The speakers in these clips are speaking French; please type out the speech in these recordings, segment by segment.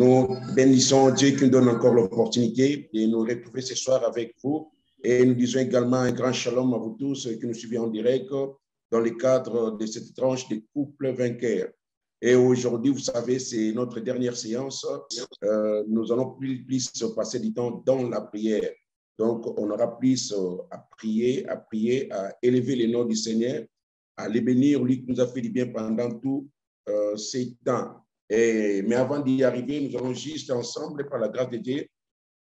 Nous bénissons Dieu qui nous donne encore l'opportunité de nous retrouver ce soir avec vous. Et nous disons également un grand shalom à vous tous qui nous suivez en direct dans le cadre de cette tranche des couples vainqueurs. Et aujourd'hui, vous savez, c'est notre dernière séance. Nous allons plus passer du temps dans la prière. Donc, on aura plus à prier, à élever le nom du Seigneur, à les bénir, lui qui nous a fait du bien pendant tous ces temps. Mais avant d'y arriver, nous allons juste ensemble, par la grâce de Dieu,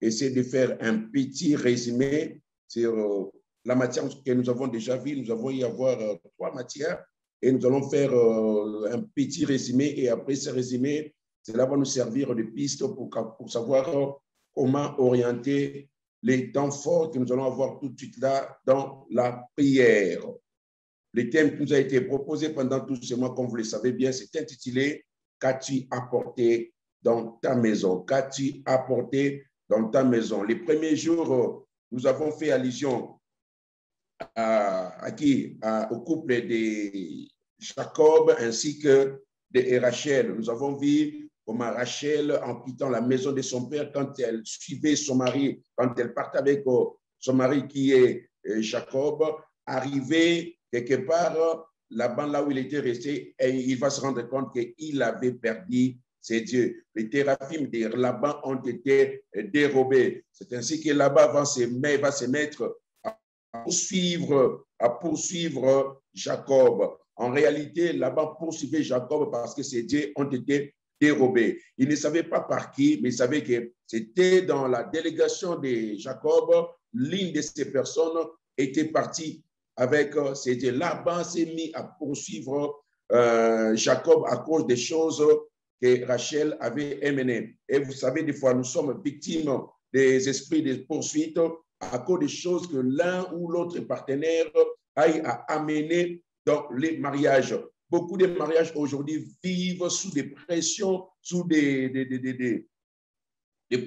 essayer de faire un petit résumé sur la matière que nous avons déjà vue. Nous allons y avoir 3 matières et nous allons faire un petit résumé. Et après ce résumé, cela va nous servir de piste pour savoir comment orienter les temps forts que nous allons avoir tout de suite là dans la prière. Le thème qui nous a été proposé pendant tous ces mois, comme vous le savez bien, c'est intitulé « Qu'as-tu apporté dans ta maison ?» Qu'as-tu apporté dans ta maison? Les premiers jours, nous avons fait allusion au couple de Jacob ainsi que de Rachel. Nous avons vu comment Rachel, en quittant la maison de son père, quand elle suivait son mari, quand elle partait avec son mari qui est Jacob, arrivait quelque part là-bas, là où il était resté, et il va se rendre compte qu'il avait perdu ses dieux. Les théraphim de Laban ont été dérobés. C'est ainsi que Laban va se mettre à poursuivre Jacob. En réalité, Laban poursuivait Jacob parce que ses dieux ont été dérobés. Il ne savait pas par qui, mais il savait que c'était dans la délégation de Jacob. L'une de ces personnes était partie avec ses dieux. Laban s'est mis à poursuivre Jacob à cause des choses que Rachel avait émenées. Et vous savez, des fois, nous sommes victimes des esprits de poursuite à cause des choses que l'un ou l'autre partenaire aille à amener dans les mariages. Beaucoup de mariages aujourd'hui vivent sous des pressions, sous des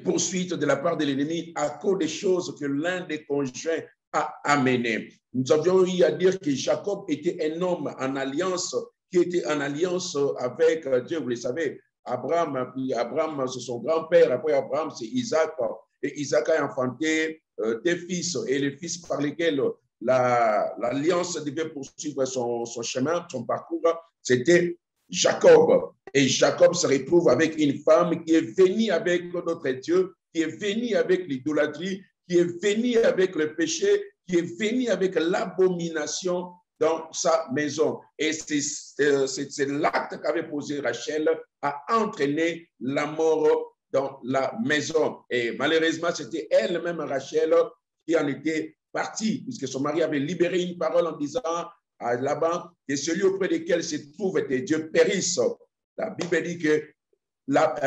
poursuites de la part de l'ennemi à cause des choses que l'un des conjoints a amenées. Nous avions eu à dire que Jacob était un homme en alliance, qui était en alliance avec Dieu. Vous le savez, Abraham, c'est son grand-père. Après Abraham, c'est Isaac. Et Isaac a enfanté des fils. Et les fils par lesquels l'alliance devait poursuivre son chemin, son parcours, c'était Jacob. Et Jacob se retrouve avec une femme qui est venue avec notre Dieu, qui est venue avec l'idolâtrie, qui est venue avec le péché, qui est venue avec l'abomination dans sa maison. Et c'est l'acte qu'avait posé Rachel a entraîné la mort dans la maison. Et malheureusement, c'était elle-même, Rachel, qui en était partie, puisque son mari avait libéré une parole en disant à Laban que celui auprès desquels se trouvent tes dieux périssent. La Bible dit que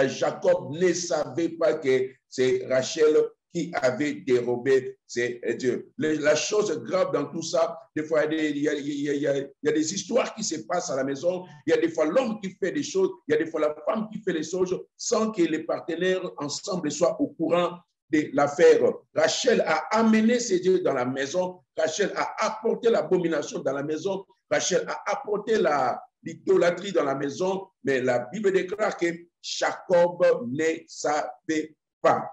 Jacob ne savait pas que c'est Rachel qui avait dérobé ses dieux. La chose grave dans tout ça, des fois, il y a des histoires qui se passent à la maison, il y a des fois l'homme qui fait des choses, il y a des fois la femme qui fait les choses sans que les partenaires ensemble soient au courant de l'affaire. Rachel a amené ses dieux dans la maison, Rachel a apporté l'abomination dans la maison, Rachel a apporté l'idolâtrie dans la maison, mais la Bible déclare que Jacob ne savait pas.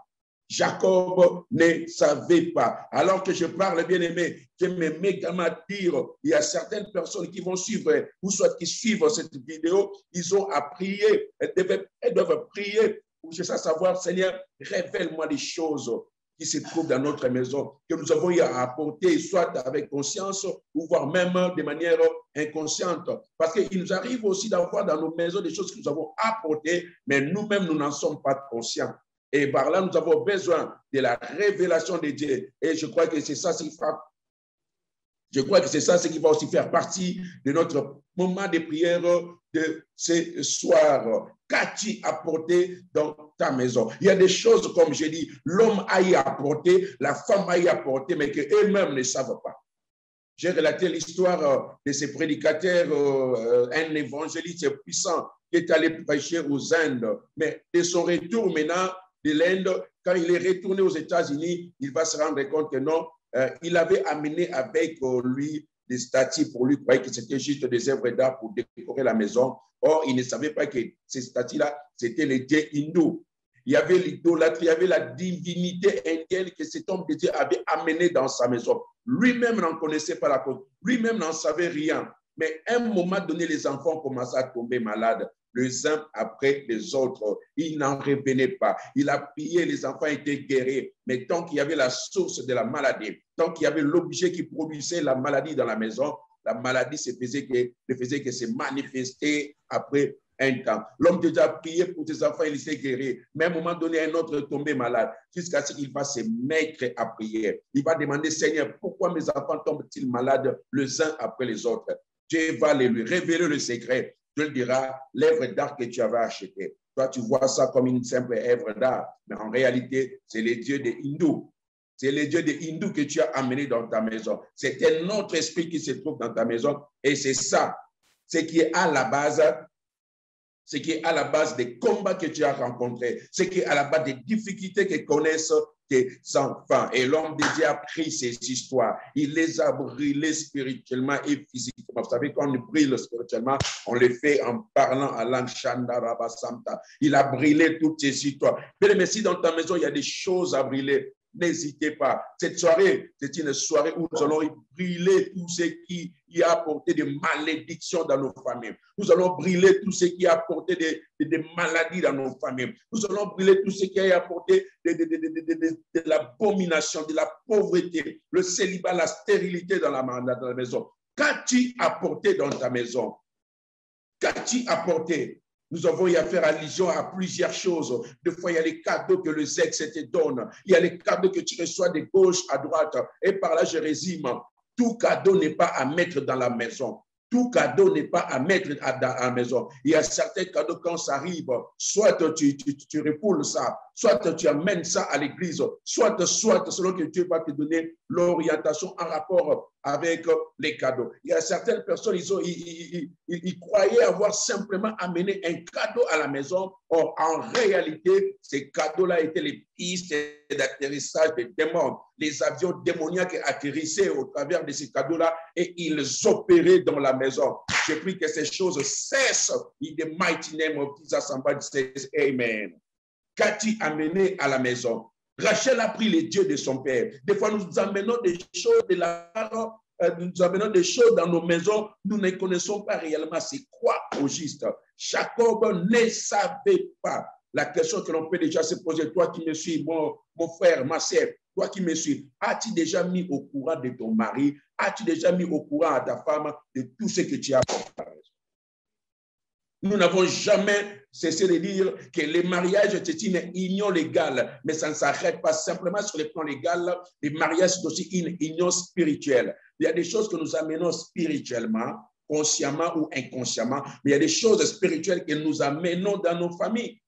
Jacob ne savait pas. Alors que je parle, bien aimé, je me mets également à dire, il y a certaines personnes qui vont suivre, ou soit qui suivent cette vidéo, ils ont à prier, elles doivent prier pour chercher à savoir, Seigneur, révèle-moi les choses qui se trouvent dans notre maison, que nous avons eu à apporter, soit avec conscience, ou voire même de manière inconsciente. Parce qu'il nous arrive aussi d'avoir dans nos maisons des choses que nous avons apportées, mais nous-mêmes, nous n'en sommes pas conscients. Et par là, nous avons besoin de la révélation de Dieu. Et je crois que c'est ça ce qui fera. Je crois que c'est ça ce qui va aussi faire partie de notre moment de prière de ce soir. Qu'as-tu apporté dans ta maison? Il y a des choses, comme j'ai dit, l'homme a y apporté, la femme a y apporté, mais qu'eux-mêmes ne savent pas. J'ai relaté l'histoire de ces prédicateurs, un évangéliste puissant qui est allé prêcher aux Indes, mais de son retour maintenant de l'Inde, quand il est retourné aux États-Unis, il va se rendre compte que non, il avait amené avec lui des statues pour lui, il croyait que c'était juste des œuvres d'art pour décorer la maison. Or, il ne savait pas que ces statues-là, c'était les dieux hindous. Il y avait l'idolâtrie, il y avait la divinité indienne que cet homme de Dieu avait amené dans sa maison. Lui-même n'en connaissait pas la cause. Lui-même n'en savait rien. Mais à un moment donné, les enfants commençaient à tomber malades, les uns après les autres. Il n'en revenait pas. Il a prié, les enfants étaient guéris. Mais tant qu'il y avait la source de la maladie, tant qu'il y avait l'objet qui produisait la maladie dans la maison, la maladie ne faisait que se manifester après un temps. L'homme de Dieu a prié pour ses enfants, il s'est guéri. Mais à un moment donné, un autre est tombé malade. Jusqu'à ce qu'il va se mettre à prier. Il va demander, Seigneur, pourquoi mes enfants tombent-ils malades les uns après les autres? Dieu va lui révéler le secret. Dieu lui dira, l'œuvre d'art que tu avais achetée. Toi, tu vois ça comme une simple œuvre d'art. Mais en réalité, c'est les dieux des hindous. C'est les dieux des hindous que tu as amenés dans ta maison. C'est un autre esprit qui se trouve dans ta maison. Et c'est ça, ce qui est à la base des combats que tu as rencontrés, ce qui est à la base des difficultés que connaissent tes enfants. Et l'homme de Dieu a pris ces histoires, il les a brûlées spirituellement et physiquement. Vous savez, quand on brûle spirituellement, on le fait en parlant à langue Shandaraba Samta. Il a brûlé toutes ces histoires. Mais si dans ta maison, il y a des choses à brûler, n'hésitez pas. Cette soirée, c'est une soirée où nous allons brûler tout ce qui a apporté des malédictions dans nos familles. Nous allons brûler tout ce qui a apporté des maladies dans nos familles. Nous allons brûler tout ce qui a apporté de l'abomination, de la pauvreté, le célibat, la stérilité dans la maison. Qu'as-tu apporté dans ta maison? Qu'as-tu apporté? Nous avons eu à faire allusion à plusieurs choses. Des fois, il y a les cadeaux que le sexe te donne. Il y a les cadeaux que tu reçois de gauche à droite. Et par là, je résume. Tout cadeau n'est pas à mettre dans la maison. Tout cadeau n'est pas à mettre dans la maison. Il y a certains cadeaux, quand ça arrive, soit tu repoules ça, soit tu amènes ça à l'église, soit selon que Dieu va te donner l'orientation en rapport avec les cadeaux. Il y a certaines personnes, ils croyaient avoir simplement amené un cadeau à la maison. Or, en réalité, ces cadeaux-là étaient les pistes d'atterrissage des démons. Les avions démoniaques atterrissaient au travers de ces cadeaux-là et ils opéraient dans la maison. Je prie que ces choses cessent. In the mighty name of Jesus, somebody says amen. Qu'as-tu amené à la maison? Rachel a pris les dieux de son père. Des fois, nous amenons des choses nous amenons des choses dans nos maisons. Nous ne connaissons pas réellement c'est quoi au juste. Jacob ne savait pas. La question que l'on peut déjà se poser, toi qui me suis, mon frère, ma sœur, toi qui me suis, as-tu déjà mis au courant de ton mari? As-tu déjà mis au courant à ta femme de tout ce que tu as fait? Nous n'avons jamais cessé de dire que le mariage, c'est une union légale, mais ça ne s'arrête pas simplement sur le plan légal. Le mariage, c'est aussi une union spirituelle. Il y a des choses que nous amenons spirituellement, consciemment ou inconsciemment, mais il y a des choses spirituelles que nous amenons dans nos familles.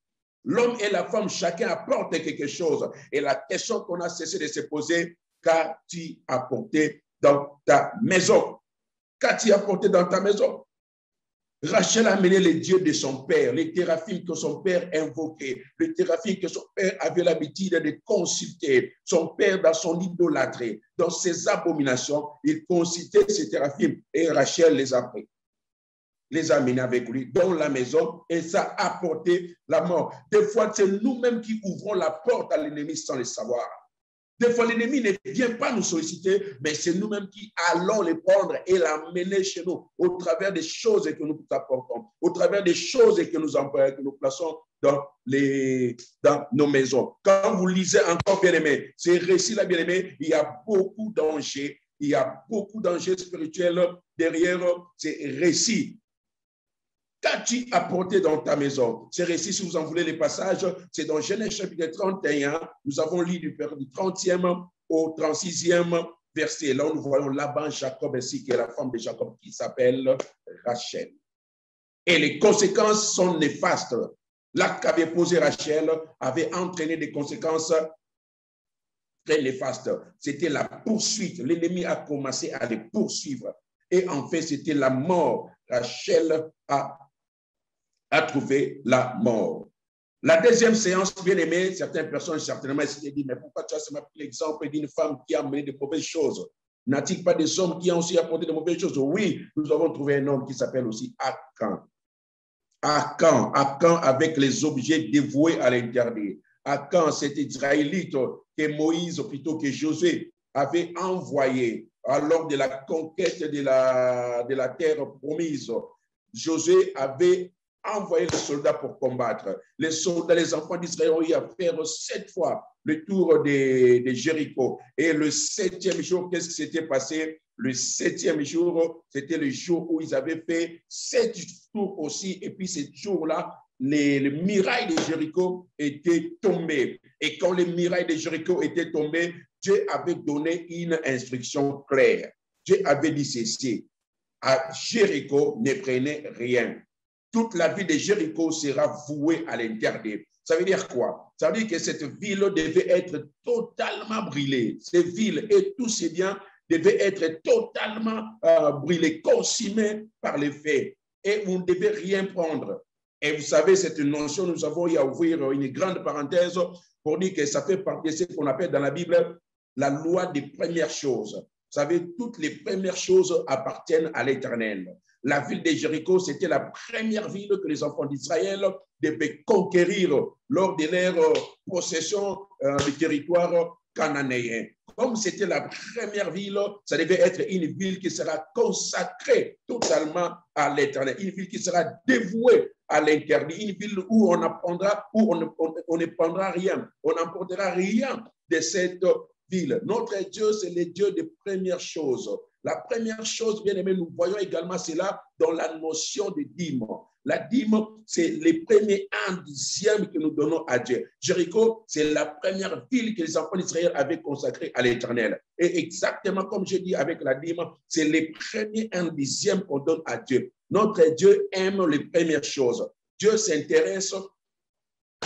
L'homme et la femme, chacun apporte quelque chose. Et la question qu'on a cessé de se poser, qu'as-tu apporté dans ta maison? Qu'as-tu apporté dans ta maison? Rachel a amené les dieux de son père, les théraphim que son père invoquait, les théraphim que son père avait l'habitude de consulter. Son père, dans son idolâtrie, dans ses abominations, il consultait ces théraphim et Rachel les a pris, les a amenés avec lui dans la maison et ça a apporté la mort. Des fois, c'est nous-mêmes qui ouvrons la porte à l'ennemi sans le savoir. Des fois, l'ennemi ne vient pas nous solliciter, mais c'est nous-mêmes qui allons les prendre et l'amener chez nous au travers des choses que nous apportons, au travers des choses que nous plaçons dans nos maisons. Quand vous lisez encore, bien-aimé, ces récits-là, bien-aimé, il y a beaucoup d'enjeux, il y a beaucoup d'enjeux spirituels derrière ces récits. Qu'as-tu apporté dans ta maison? Ces récits, si vous en voulez les passages, c'est dans Genèse chapitre 31. Nous avons lu du 30e au 36e verset. Là, nous voyons Laban, Jacob, ainsi que la femme de Jacob qui s'appelle Rachel. Et les conséquences sont néfastes. L'acte qu'avait posé Rachel avait entraîné des conséquences très néfastes. C'était la poursuite. L'ennemi a commencé à les poursuivre. Et en fait, c'était la mort. Rachel a trouvé la mort. La deuxième séance, bien aimée, certaines personnes certainement se disent, mais pourquoi tu as pris l'exemple d'une femme qui a amené de mauvaises choses? N'a-t-il pas des hommes qui ont aussi apporté de mauvaises choses? Oui, nous avons trouvé un homme qui s'appelle aussi Akan. À quand avec les objets dévoués à l'interdit? À quand cet Israélite que Moïse, plutôt que Josué, avait envoyé lors de la conquête de la terre promise? Josué avait envoyé les soldats pour combattre. Les soldats, les enfants d'Israël ont eu à faire 7 fois le tour de Jéricho. Et le 7e jour, qu'est-ce qui s'était passé? Le 7e jour, c'était le jour où ils avaient fait 7 tours aussi. Et puis, ce jour-là, les murailles de Jéricho étaient tombées. Et quand les murailles de Jéricho étaient tombées, Dieu avait donné une instruction claire. Dieu avait dit ceci: à Jéricho, ne prenez rien. Toute la ville de Jéricho sera vouée à l'interdit. Ça veut dire quoi? Ça veut dire que cette ville devait être totalement brûlée. Ces villes et tous ces biens devaient être totalement brûlés, consumés par les feux. Et vous ne devez rien prendre. Et vous savez, cette notion, nous avons eu à ouvrir une grande parenthèse pour dire que ça fait partie de ce qu'on appelle dans la Bible la loi des premières choses. Vous savez, toutes les premières choses appartiennent à l'Éternel. La ville de Jéricho, c'était la première ville que les enfants d'Israël devaient conquérir lors de leur possession du territoire cananéen. Comme c'était la première ville, ça devait être une ville qui sera consacrée totalement à l'Éternel, une ville qui sera dévouée à l'interdit, une ville où on apprendra, où on ne prendra rien, on n'emportera rien de cette ville. Notre Dieu, c'est le Dieu des premières choses. La première chose, bien aimé, nous voyons également cela dans la notion de dîme. La dîme, c'est les premiers 1/10 que nous donnons à Dieu. Jéricho, c'est la première ville que les enfants d'Israël avaient consacrée à l'Éternel. Et exactement comme je dis avec la dîme, c'est les premiers 1/10 qu'on donne à Dieu. Notre Dieu aime les premières choses. Dieu s'intéresse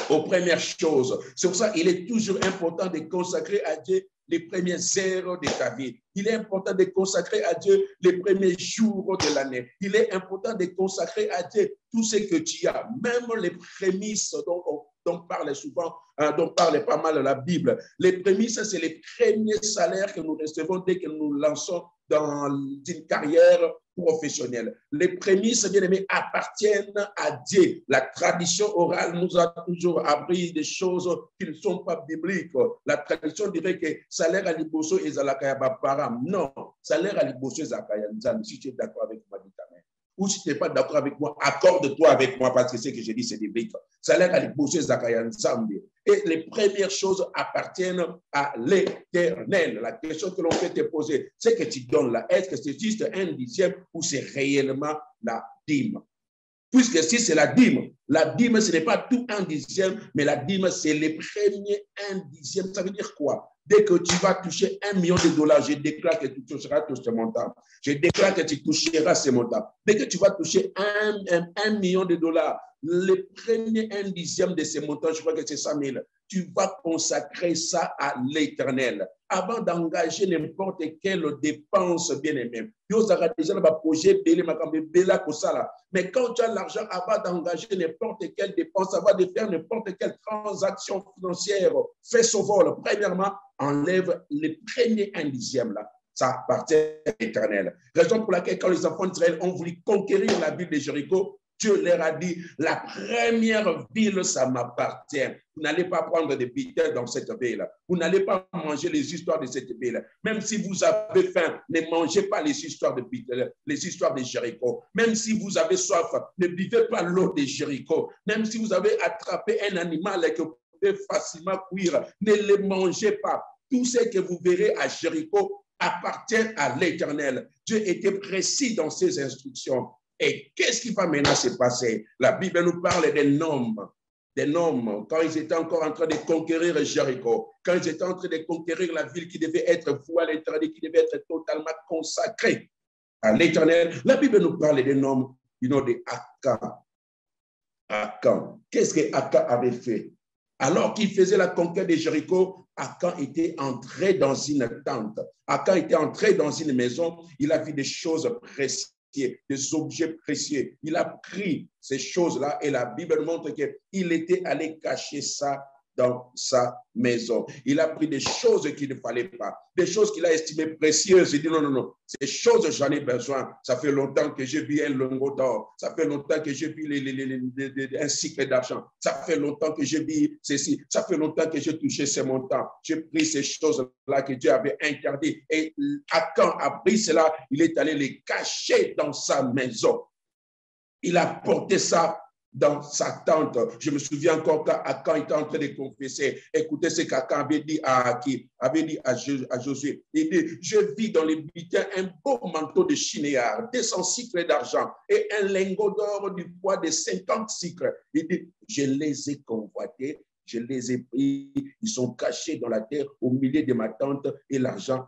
aux premières choses. C'est pour ça qu'il est toujours important de consacrer à Dieu les premières heures de ta vie. Il est important de consacrer à Dieu les premiers jours de l'année. Il est important de consacrer à Dieu tout ce que tu as, même les prémices dont parle souvent, dont parle pas mal la Bible. Les prémices, c'est les premiers salaires que nous recevons dès que nous lançons dans une carrière professionnelle. Les prémices, bien aimés, appartiennent à Dieu. La tradition orale nous a toujours appris des choses qui ne sont pas bibliques. La tradition dirait que salaire à liboso et zalakaya param. Non, salaire à liboso et zalakaya. Si tu es d'accord avec moi, dis amen. Ou si tu n'es pas d'accord avec moi, accorde-toi avec moi parce que ce que je dis, c'est biblique. Salaire à liboso et zalakaya ensemble. Et les premières choses appartiennent à l'Éternel. La question que l'on peut te poser, c'est que tu donnes là, est-ce que c'est juste 1/10 ou c'est réellement la dîme? Puisque si c'est la dîme, ce n'est pas tout 1/10, mais la dîme, c'est les premiers 1/10. Ça veut dire quoi? Dès que tu vas toucher $1 million, je déclare que tu toucheras tout ce montant. Je déclare que tu toucheras ce montant. Dès que tu vas toucher $1 million, les premiers 1/10 de ce montant, je crois que c'est 100 000, tu vas consacrer ça à l'Éternel. Avant d'engager n'importe quelle dépense, bien aimé. Mais quand tu as l'argent, avant d'engager n'importe quelle dépense, avant de faire n'importe quelle transaction financière, fais ce vol. Premièrement, enlève les premiers 1/10 là. Ça appartient à l'Éternel. Raison pour laquelle, quand les enfants d'Israël ont voulu conquérir la ville de Jéricho, Dieu leur a dit, la première ville, ça m'appartient. Vous n'allez pas prendre des bitelles dans cette ville. Vous n'allez pas manger les histoires de cette ville. Même si vous avez faim, ne mangez pas les histoires de bitelles, les histoires de Jéricho. Même si vous avez soif, ne buvez pas l'eau de Jéricho. Même si vous avez attrapé un animal que vous pouvez facilement cuire, ne le mangez pas. Tout ce que vous verrez à Jéricho appartient à l'Éternel. Dieu était précis dans ses instructions. Et qu'est-ce qui va maintenant se passer? La Bible nous parle des noms, quand ils étaient encore en train de conquérir Jéricho, quand ils étaient en train de conquérir la ville qui devait être vouée à l'Éternel, qui devait être totalement consacrée à l'Éternel. La Bible nous parle des noms, de Akan. Qu'est-ce que Akan avait fait? Alors qu'il faisait la conquête de Jéricho, Akan était entré dans une tente. Akan était entré dans une maison. Il a vu des choses précieuses, des objets précieux. Il a pris ces choses-là et la Bible montre qu'il était allé cacher ça dans sa maison. Il a pris des choses qu'il ne fallait pas, des choses qu'il a estimées précieuses. Il dit non, non, non, ces choses, j'en ai besoin. Ça fait longtemps que j'ai vu un lingot d'or. Ça fait longtemps que j'ai vu un cycle d'argent. Ça fait longtemps que j'ai vu ceci. Ça fait longtemps que j'ai touché ces montants. J'ai pris ces choses-là que Dieu avait interdites. Et Akan a pris cela, il est allé les cacher dans sa maison. Il a porté ça dans sa tente. Je me souviens encore quand Akan était en train de confesser. Écoutez ce qu'Akan avait dit à Josué. Il dit, je vis dans les bulletins un beau manteau de chinéard, 200 cycles d'argent et un lingot d'or du poids de 50 cycles. Il dit, je les ai convoités, je les ai pris, ils sont cachés dans la terre au milieu de ma tente et l'argent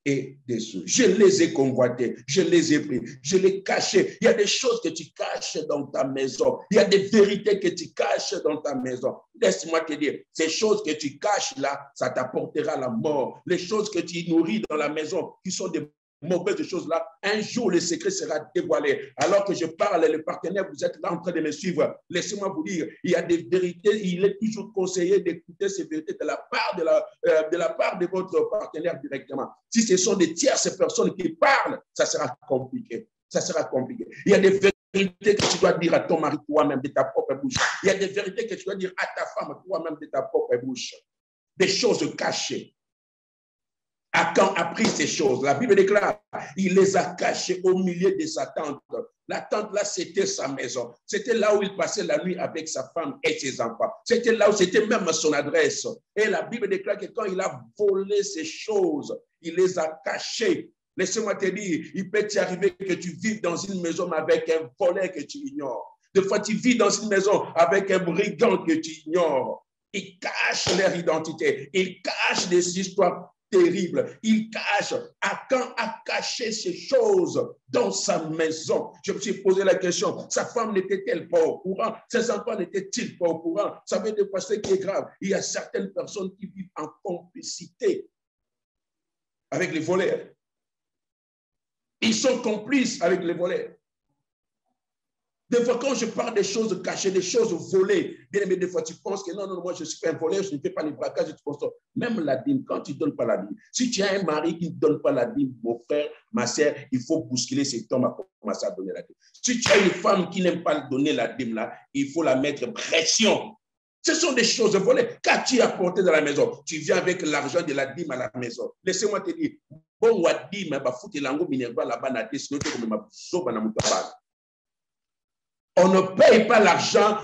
et des sous. Je les ai convoités, je les ai pris, je les ai cachés. Il y a des choses que tu caches dans ta maison. Il y a des vérités que tu caches dans ta maison. Laisse-moi te dire, ces choses que tu caches là, ça t'apportera la mort. Les choses que tu nourris dans la maison, qui sont des mauvaises choses là, un jour le secret sera dévoilé. Alors que je parle, les partenaires, vous êtes là en train de me suivre. Laissez-moi vous dire, il y a des vérités, il est toujours conseillé d'écouter ces vérités de la part de votre partenaire directement. Si ce sont des tierces personnes qui parlent, ça sera compliqué. Ça sera compliqué. Il y a des vérités que tu dois dire à ton mari toi-même de ta propre bouche. Il y a des vérités que tu dois dire à ta femme toi-même de ta propre bouche. Des choses cachées. Akan a pris ces choses. La Bible déclare, il les a cachées au milieu de sa tente. La tente là, c'était sa maison. C'était là où il passait la nuit avec sa femme et ses enfants. C'était là où c'était même son adresse. Et la Bible déclare que quand il a volé ces choses, il les a cachées. Laissez-moi te dire, il peut t'arriver que tu vives dans une maison avec un voleur que tu ignores. Des fois, tu vis dans une maison avec un brigand que tu ignores. Ils cachent leur identité. Ils cachent des histoires terrible. Il cache. Akan a caché ces choses dans sa maison. Je me suis posé la question, sa femme n'était-elle pas au courant? Ses enfants n'étaient-ils pas au courant? Ça veut dire quoi, ce qui est grave. Il y a certaines personnes qui vivent en complicité avec les voleurs. Ils sont complices avec les voleurs. Des fois, quand je parle des choses cachées, des choses volées, bien aimé, des fois, tu penses que non, non, moi, je suis pas un voleur, je ne fais pas les braquages, tu penses, même la dîme, quand tu ne donnes pas la dîme, si tu as un mari qui ne donne pas la dîme, mon frère, ma soeur, il faut bousculer cet homme à commencer à donner la dîme. Si tu as une femme qui n'aime pas donner la dîme, là, il faut la mettre pression. Ce sont des choses volées. Qu'as-tu apporté dans la maison? Tu viens avec l'argent de la dîme à la maison. Laissez-moi te dire, bon, la dîme, bah, foutre l'ango minerva là-bas, na sinon tu comme ma soba na mutaba. On ne paye pas l'argent,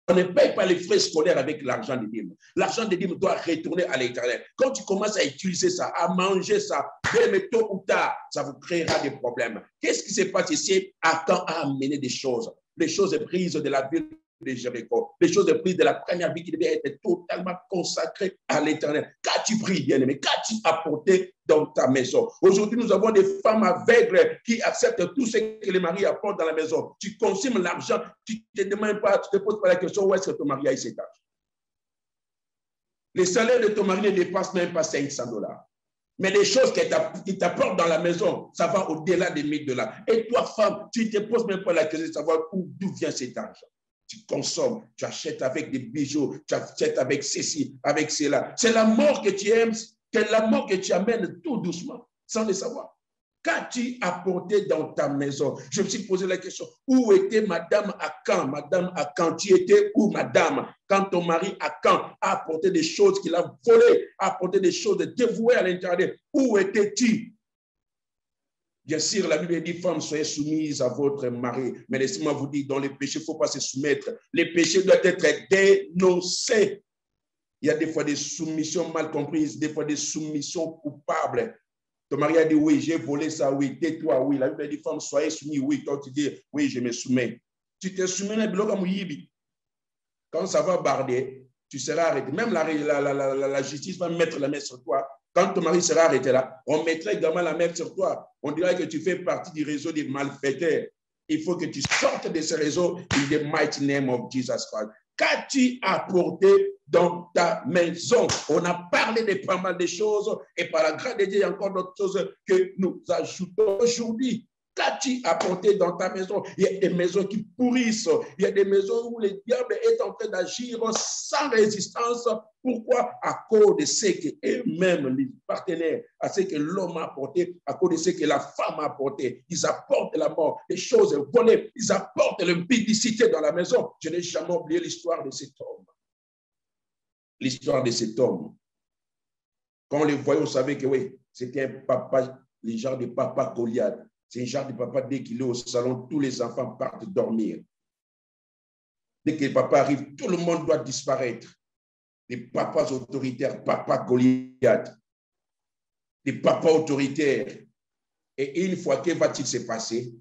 on ne paye pas les frais scolaires avec l'argent de dîme. L'argent de dîme doit retourner à l'Éternel. Quand tu commences à utiliser ça, à manger ça, mais tôt ou tard, ça vous créera des problèmes. Qu'est-ce qui se passe ici? Akan a amené des choses. Les choses prises de la ville de Jéricho, les choses prises de la première vie qui devait être totalement consacrée à l'Éternel. Qu'as-tu pris, bien-aimé? Qu'as-tu apporté dans ta maison? Aujourd'hui, nous avons des femmes aveugles qui acceptent tout ce que les maris apportent dans la maison. Tu consommes l'argent, tu ne te demandes pas, tu ne te poses pas la question où est-ce que ton mari a eu cet argent. Les salaires de ton mari ne dépassent même pas $500. Mais les choses qui t'apportent dans la maison, ça va au-delà des $1000. Et toi, femme, tu ne te poses même pas la question de savoir d'où vient cet argent. Tu consommes, tu achètes avec des bijoux, tu achètes avec ceci, avec cela. C'est la mort que tu aimes, c'est la mort que tu amènes tout doucement, sans le savoir. Qu'as-tu apporté dans ta maison? Je me suis posé la question, où était Madame Akan? Madame Akan, tu étais où, Madame? Quand ton mari Akan a apporté des choses qu'il a volées, a apporté des choses dévouées à l'intérieur, où étais-tu? Bien sûr, la Bible dit, femmes, soyez soumises à votre mari. Mais laissez-moi vous dire, dans les péchés, il ne faut pas se soumettre. Les péchés doivent être dénoncés. Il y a des fois des soumissions mal comprises, des fois des soumissions coupables. Ton mari a dit, oui, j'ai volé ça, oui, tais-toi, oui. La Bible dit, femmes, soyez soumises, oui. Toi, tu dis, oui, je me soumets. Tu te soumets, quand ça va barder, tu seras arrêté. Même la justice va mettre la main sur toi. Quand ton mari sera arrêté là, on mettrait également la main sur toi. On dirait que tu fais partie du réseau des malfaiteurs. Il faut que tu sortes de ce réseau in the mighty name of Jesus Christ. Qu'as-tu apporté dans ta maison? On a parlé de pas mal de choses et par la grâce de Dieu, il y a encore d'autres choses que nous ajoutons aujourd'hui. Qu'as-tu apporté dans ta maison? Il y a des maisons qui pourrissent. Il y a des maisons où le diable est en train d'agir sans résistance. Pourquoi? À cause de ce que eux-mêmes, les partenaires, à ce que l'homme a apporté, à cause de ce que la femme a apporté. Ils apportent la mort, les choses volées. Ils apportent l'impudicité dans la maison. Je n'ai jamais oublié l'histoire de cet homme. L'histoire de cet homme. Quand on les voyait, on savait que oui, c'était un papa, le genre de papa Goliath. C'est un genre de papa, dès qu'il est au salon, tous les enfants partent dormir. Dès que le papa arrive, tout le monde doit disparaître. Des papas autoritaires, papa Goliath. Des papas autoritaires. Et une fois, que va-t-il se passer?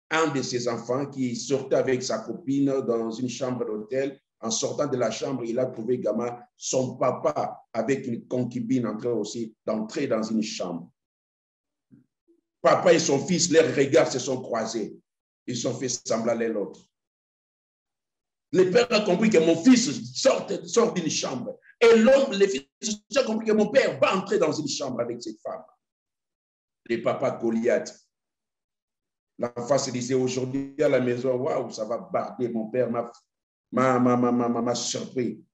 Un de ses enfants qui sortait avec sa copine dans une chambre d'hôtel, en sortant de la chambre, il a trouvé également son papa avec une concubine en train aussi d'entrer dans une chambre. Papa et son fils, leurs regards se sont croisés. Ils sont fait semblant l'un l'autre. Le père a compris que mon fils sort d'une chambre. Et l'homme, le fils, a compris que mon père va entrer dans une chambre avec cette femme. Le papa Goliath. L'enfant se disait aujourd'hui à la maison, waouh, ça va barder. Mon père m'a surpris.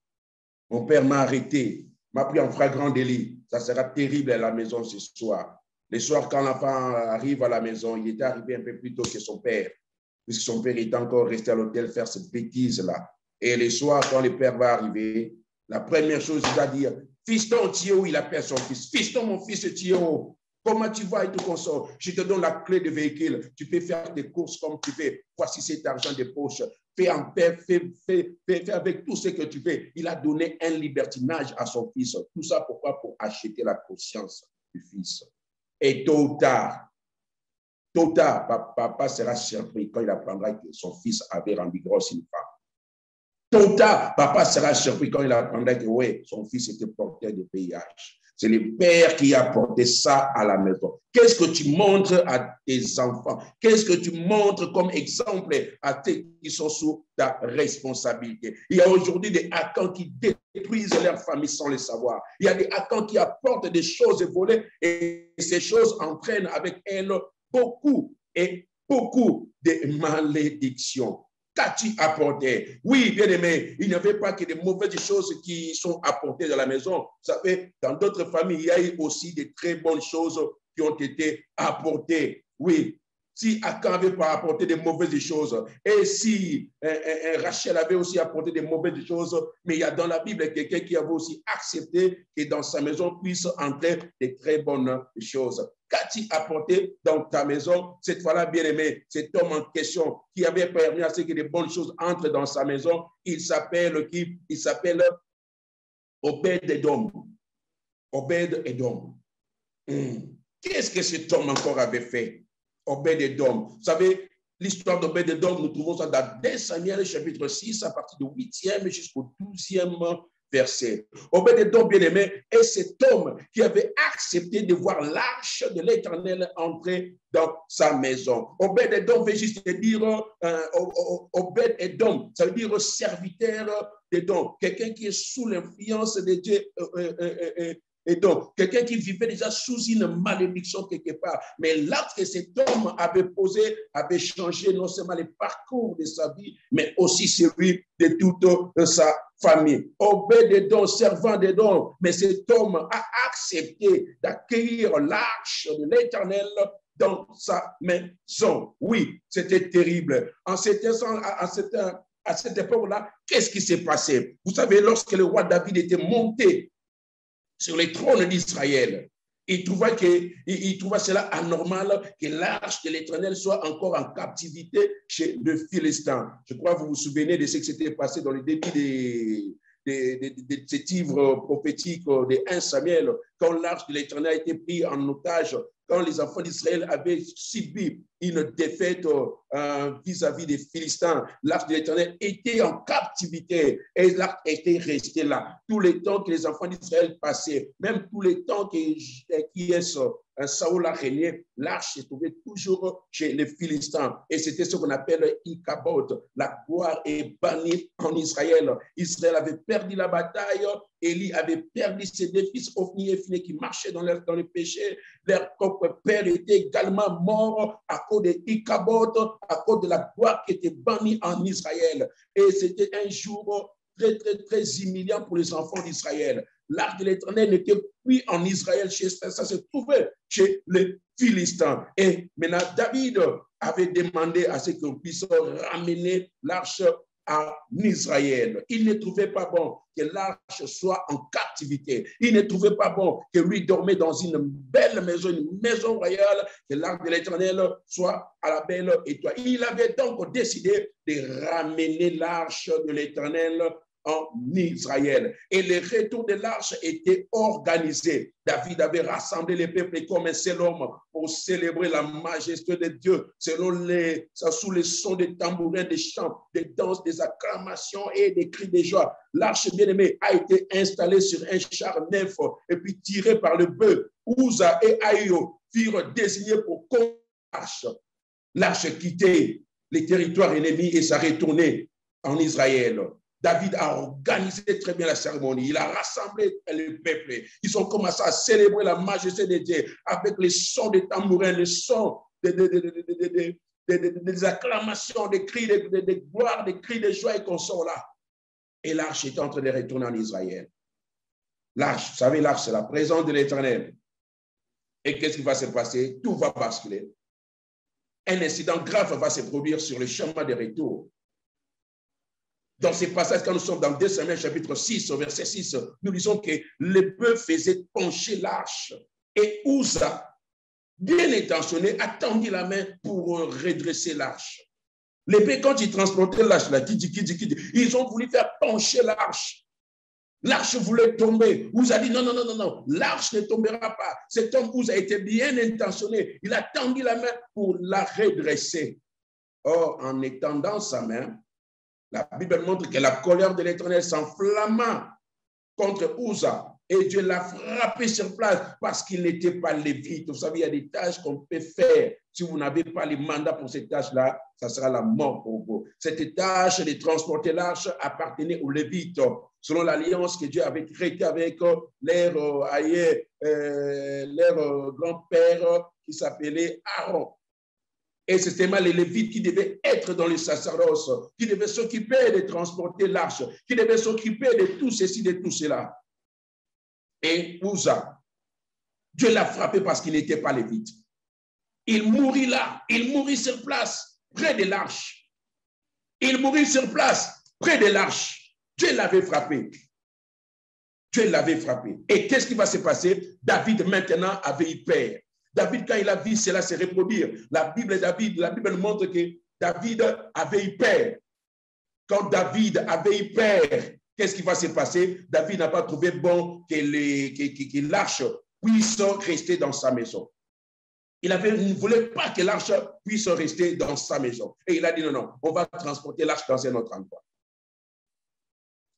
Mon père m'a arrêté, m'a pris en flagrant délit. Ça sera terrible à la maison ce soir. Le soir, quand l'enfant arrive à la maison, il était arrivé un peu plus tôt que son père, puisque son père était encore resté à l'hôtel faire cette bêtise-là. Et le soir, quand le père va arriver, la première chose, il va dire, fiston, tu es où? Il appelle son fils. Fiston, mon fils, tu es où? Comment tu vas et tout consort? Je te donne la clé de véhicule. Tu peux faire des courses comme tu veux. Voici cet argent de poche. Fais en paix, fais avec tout ce que tu veux. Il a donné un libertinage à son fils. Tout ça pourquoi? Pour acheter la conscience du fils. Et tôt ou tard, papa sera surpris quand il apprendra que son fils avait rendu grosse une femme. Tôt ou tard, papa sera surpris quand il apprendra que oui, son fils était porteur de VIH. C'est le père qui a porté ça à la maison. Qu'est-ce que tu montres à tes enfants? Qu'est-ce que tu montres comme exemple à ceux qui sont sous ta responsabilité? Il y a aujourd'hui des hackers qui détruisent leur famille sans le savoir. Il y a des hackers qui apportent des choses volées et ces choses entraînent avec elles beaucoup de malédictions. Qu'as-tu apporté? Oui, bien aimé, il n'y avait pas que des mauvaises choses qui sont apportées dans la maison. Vous savez, dans d'autres familles, il y a eu aussi de très bonnes choses qui ont été apportées. Oui, si Akan n'avait pas apporté de mauvaises choses, et si Rachel avait aussi apporté de mauvaises choses, mais il y a dans la Bible quelqu'un qui avait aussi accepté que dans sa maison puisse entrer de très bonnes choses. Qu'as-tu apporté dans ta maison? Cette fois-là, bien aimé, cet homme en question qui avait permis à ce que de bonnes choses entrent dans sa maison, il s'appelle qui? Il s'appelle Obed-Edom. Obed-Edom. Qu'est-ce que cet homme encore avait fait? Obed-Edom. Vous savez, l'histoire d'Obed-Edom, nous trouvons ça dans 2 Samuel chapitre 6, à partir du 8e jusqu'au 12e verset. Obed-Edom, bien-aimé, est cet homme qui avait accepté de voir l'arche de l'Éternel entrer dans sa maison. Obed-Edom veut juste dire, Obed-Edom, ça veut dire serviteur d'Edom, quelqu'un qui est sous l'influence de Dieu. Et donc, quelqu'un qui vivait déjà sous une malédiction quelque part. Mais l'acte que cet homme avait posé avait changé non seulement le parcours de sa vie, mais aussi celui de toute sa famille. Obed-Edom, servant d'Edom, mais cet homme a accepté d'accueillir l'arche de l'Éternel dans sa maison. Oui, c'était terrible. À cette époque-là, qu'est-ce qui s'est passé? Vous savez, lorsque le roi David était monté sur les trônes d'Israël, il trouva cela anormal que l'arche de l'Éternel soit encore en captivité chez le Philistin. Je crois que vous vous souvenez de ce qui s'était passé dans le début de cet livre prophétique de 1 Samuel, quand l'arche de l'Éternel a été prise en otage, quand les enfants d'Israël avaient subi une défaite vis-à-vis des Philistins, l'arche de l'Éternel était en captivité et l'arche était restée là. Tout le temps que les enfants d'Israël passaient, même tout le temps Saoul a régné, l'arche se trouvait toujours chez les Philistins. Et c'était ce qu'on appelle Ichabod. La gloire est bannie en Israël. Israël avait perdu la bataille Élie avait perdu ses deux fils, Ophni et Phiné, qui marchaient dans le péché. Leur propre père était également mort à cause de Ichabod, à cause de la gloire qui était bannie en Israël. Et c'était un jour très, très, très humiliant pour les enfants d'Israël. L'arche de l'Éternel n'était plus en Israël, ça se trouvait chez les Philistins. Et maintenant, David avait demandé à ce qu'on puisse ramener l'arche en Israël. Il ne trouvait pas bon que l'arche soit en captivité. Il ne trouvait pas bon que lui dormait dans une belle maison, une maison royale, que l'arche de l'Éternel soit à la belle étoile. Il avait donc décidé de ramener l'arche de l'Éternel en Israël. Et le retour de l'arche était organisé. David avait rassemblé les peuples comme un seul homme pour célébrer la majesté de Dieu sous les sons des tambourins, des chants, des danses, des acclamations et des cris de joie. L'arche bien-aimée a été installée sur un char neuf et puis tirée par le bœuf. Uza et Aïo furent désignés pour conduire l'arche. L'arche quittait les territoires ennemis et s'est retournée en Israël. David a organisé très bien la cérémonie. Il a rassemblé le peuple. Ils ont commencé à célébrer la majesté de Dieu avec les sons des tambourins, les sons des acclamations, des cris de gloire, des cris de joie et consorts là. Et l'arche est en train de retourner en Israël. L'arche, vous savez, l'arche, c'est la présence de l'Éternel. Et qu'est-ce qui va se passer? Tout va basculer. Un incident grave va se produire sur le chemin de retour. Dans ces passages, quand nous sommes dans 2 Samuel chapitre 6, au verset 6, nous disons que le bœuf faisait pencher l'arche. Et Uza, bien intentionné, a tendu la main pour redresser l'arche. Les bœufs, quand ils transportaient l'arche, là, ils ont voulu faire pencher l'arche. L'arche voulait tomber. Uza a dit non, l'arche ne tombera pas. Cet homme Uza a été bien intentionné. Il a tendu la main pour la redresser. Or, en étendant sa main, la Bible montre que la colère de l'Éternel s'enflamma contre Uza et Dieu l'a frappé sur place parce qu'il n'était pas lévite. Vous savez, il y a des tâches qu'on peut faire. Si vous n'avez pas les mandats pour cette tâche-là, ça sera la mort pour vous. Cette tâche de transporter l'arche appartenait aux Lévites, selon l'alliance que Dieu avait traitée avec leur grand-père qui s'appelait Aaron. Et c'est seulement les Lévites qui devaient être dans le sacerdoce, qui devaient s'occuper de transporter l'arche, qui devaient s'occuper de tout ceci, de tout cela. Et Uza, Dieu l'a frappé parce qu'il n'était pas Lévite. Il mourit là, il mourit sur place, près de l'arche. Il mourit sur place, près de l'arche. Dieu l'avait frappé. Dieu l'avait frappé. Et qu'est-ce qui va se passer? David maintenant avait eu peur. David, quand il a vu cela se reproduire, la Bible montre que David avait eu peur. Quand David avait eu peur, qu'est-ce qui va se passer? David n'a pas trouvé bon que l'arche puisse rester dans sa maison. Il ne voulait pas que l'arche puisse rester dans sa maison. Et il a dit non, on va transporter l'arche dans un autre endroit.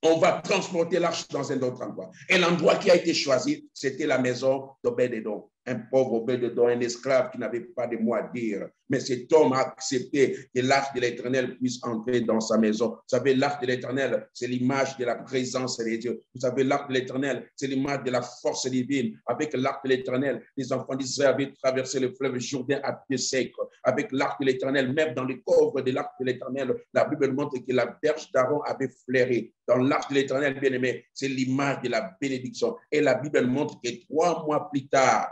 On va transporter l'arche dans un autre endroit. Et l'endroit qui a été choisi, c'était la maison d'Obed-Édom. Un pauvre Obed-Édom, un esclave qui n'avait pas de mot à dire. Mais cet homme a accepté que l'arche de l'Éternel puisse entrer dans sa maison. Vous savez, l'arche de l'Éternel, c'est l'image de la présence de Dieu. Vous savez, l'arche de l'Éternel, c'est l'image de la force divine. Avec l'arche de l'Éternel, les enfants d'Israël avaient traversé le fleuve Jourdain à pied sec. Avec l'arche de l'Éternel, même dans le coffre de l'arche de l'Éternel, la Bible montre que la berge d'Aaron avait flairé. Dans l'arche de l'Éternel, bien aimé, c'est l'image de la bénédiction. Et la Bible montre que 3 mois plus tard,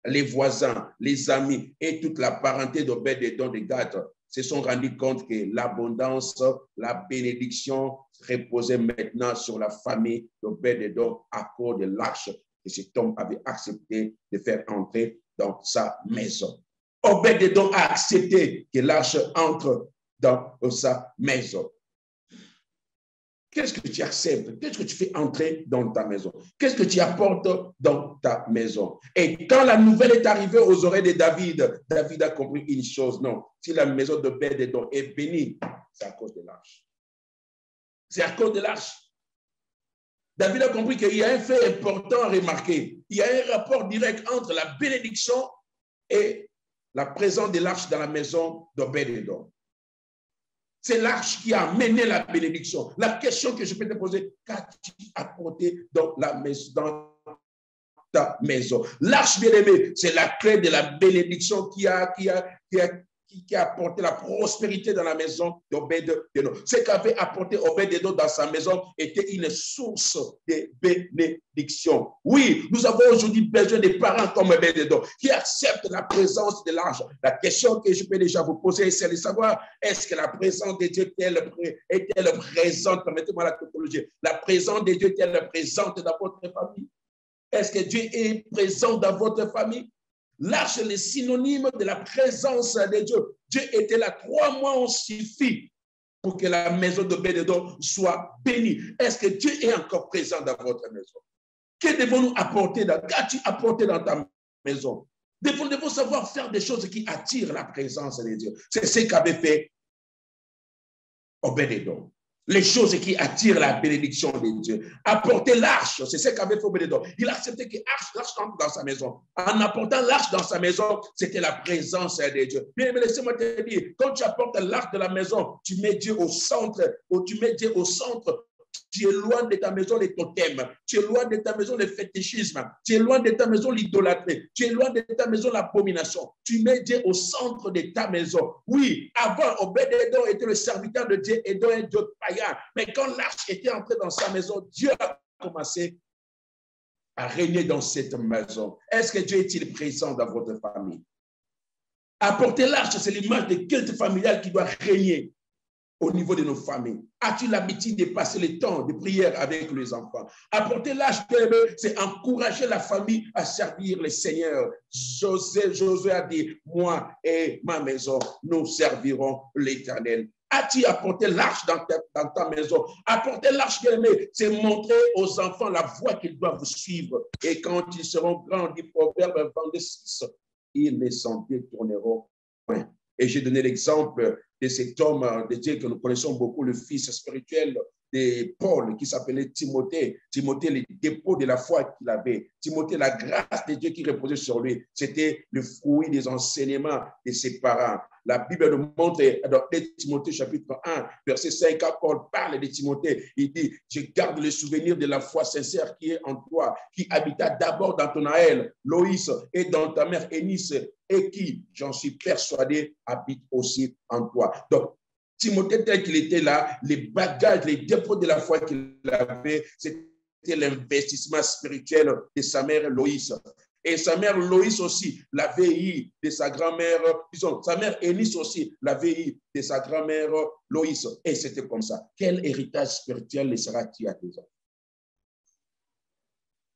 les voisins, les amis et toute la parenté d'Obed-Édom de Gad se sont rendus compte que l'abondance, la bénédiction reposait maintenant sur la famille d'Obed-Édom à cause de l'arche que cet homme avait accepté de faire entrer dans sa maison. Obed-Édom a accepté que l'arche entre dans sa maison. Qu'est-ce que tu acceptes? Qu'est-ce que tu fais entrer dans ta maison? Qu'est-ce que tu apportes dans ta maison? Et quand la nouvelle est arrivée aux oreilles de David, David a compris une chose, non. Si la maison d'Obed-Édom est bénie, c'est à cause de l'arche. C'est à cause de l'arche. David a compris qu'il y a un fait important à remarquer. Il y a un rapport direct entre la bénédiction et la présence de l'arche dans la maison d'Obed-Édom. C'est l'arche qui a amené la bénédiction. La question que je peux te poser, qu'as-tu apporté dans la maison, dans ta maison? L'arche, bien-aimé, c'est la clé de la bénédiction qui a apporté la prospérité dans la maison d'Obed-Edom. Ce qu'avait apporté Obed-Edom dans sa maison était une source de bénédiction. Oui, nous avons aujourd'hui besoin de parents comme Obed-Edom qui acceptent la présence de l'arche. La question que je peux déjà vous poser, c'est de savoir, est-ce que la présence de Dieu est-elle présente, permettez-moi la tautologie, la présence de Dieu est-elle présente dans votre famille? Est-ce que Dieu est présent dans votre famille? L'arche est le synonyme de la présence de Dieu. Dieu était là 3 mois, on suffit pour que la maison d'Obed-Edom soit bénie. Est-ce que Dieu est encore présent dans votre maison? Que devons-nous apporter? Qu'as-tu apporté dans ta maison? Nous devons savoir faire des choses qui attirent la présence de Dieu. C'est ce qu'avait fait Obed-Edom. Les choses qui attirent la bénédiction de Dieu. Apporter l'arche, c'est ce qu'avait fait Obed-Edom. Il acceptait que l'arche entre dans sa maison. En apportant l'arche dans sa maison, c'était la présence de Dieu. Bien, mais laissez-moi te dire, quand tu apportes l'arche de la maison, tu mets Dieu au centre, tu es loin de ta maison les totems, tu es loin de ta maison le fétichisme, tu es loin de ta maison l'idolâtrie, tu es loin de ta maison l'abomination. Tu mets Dieu au centre de ta maison. Oui, avant, Obed-Edom était le serviteur de Dieu, Edom est Dieu païen. Mais quand l'arche était entrée dans sa maison, Dieu a commencé à régner dans cette maison. Est-ce que Dieu est-il présent dans votre famille? Apporter l'arche, c'est l'image de culte familial qui doit régner au niveau de nos familles. As-tu l'habitude de passer le temps de prière avec les enfants? Apporter l'arche, c'est encourager la famille à servir le Seigneur. Josué a dit, moi et ma maison, nous servirons l'Éternel. As-tu apporté l'arche dans ta maison? Apporter l'arche, c'est montrer aux enfants la voie qu'ils doivent suivre. Et quand ils seront grands, dit Proverbe 26, ils ne s'en détourneront point. Et j'ai donné l'exemple de cet homme de Dieu que nous connaissons beaucoup, le fils spirituel de Paul, qui s'appelait Timothée. Timothée, le dépôt de la foi qu'il avait. Timothée, la grâce de Dieu qui reposait sur lui. C'était le fruit des enseignements de ses parents. La Bible nous montre, dans Timothée chapitre 1, verset 5, quand Paul parle de Timothée, il dit, je garde le souvenir de la foi sincère qui est en toi, qui habita d'abord dans ton Aël, Loïs, et dans ta mère Énice, et qui, j'en suis persuadé, habite aussi en toi. Donc, Timothée, tel qu'il était là, les bagages, les dépôts de la foi qu'il avait, c'était l'investissement spirituel de sa mère Loïs. Et sa mère Loïs aussi l'avait eu de sa grand-mère, disons, sa mère Énice aussi l'avait eu de sa grand-mère Loïs. Et c'était comme ça. Quel héritage spirituel laissera-t-il à tes enfants?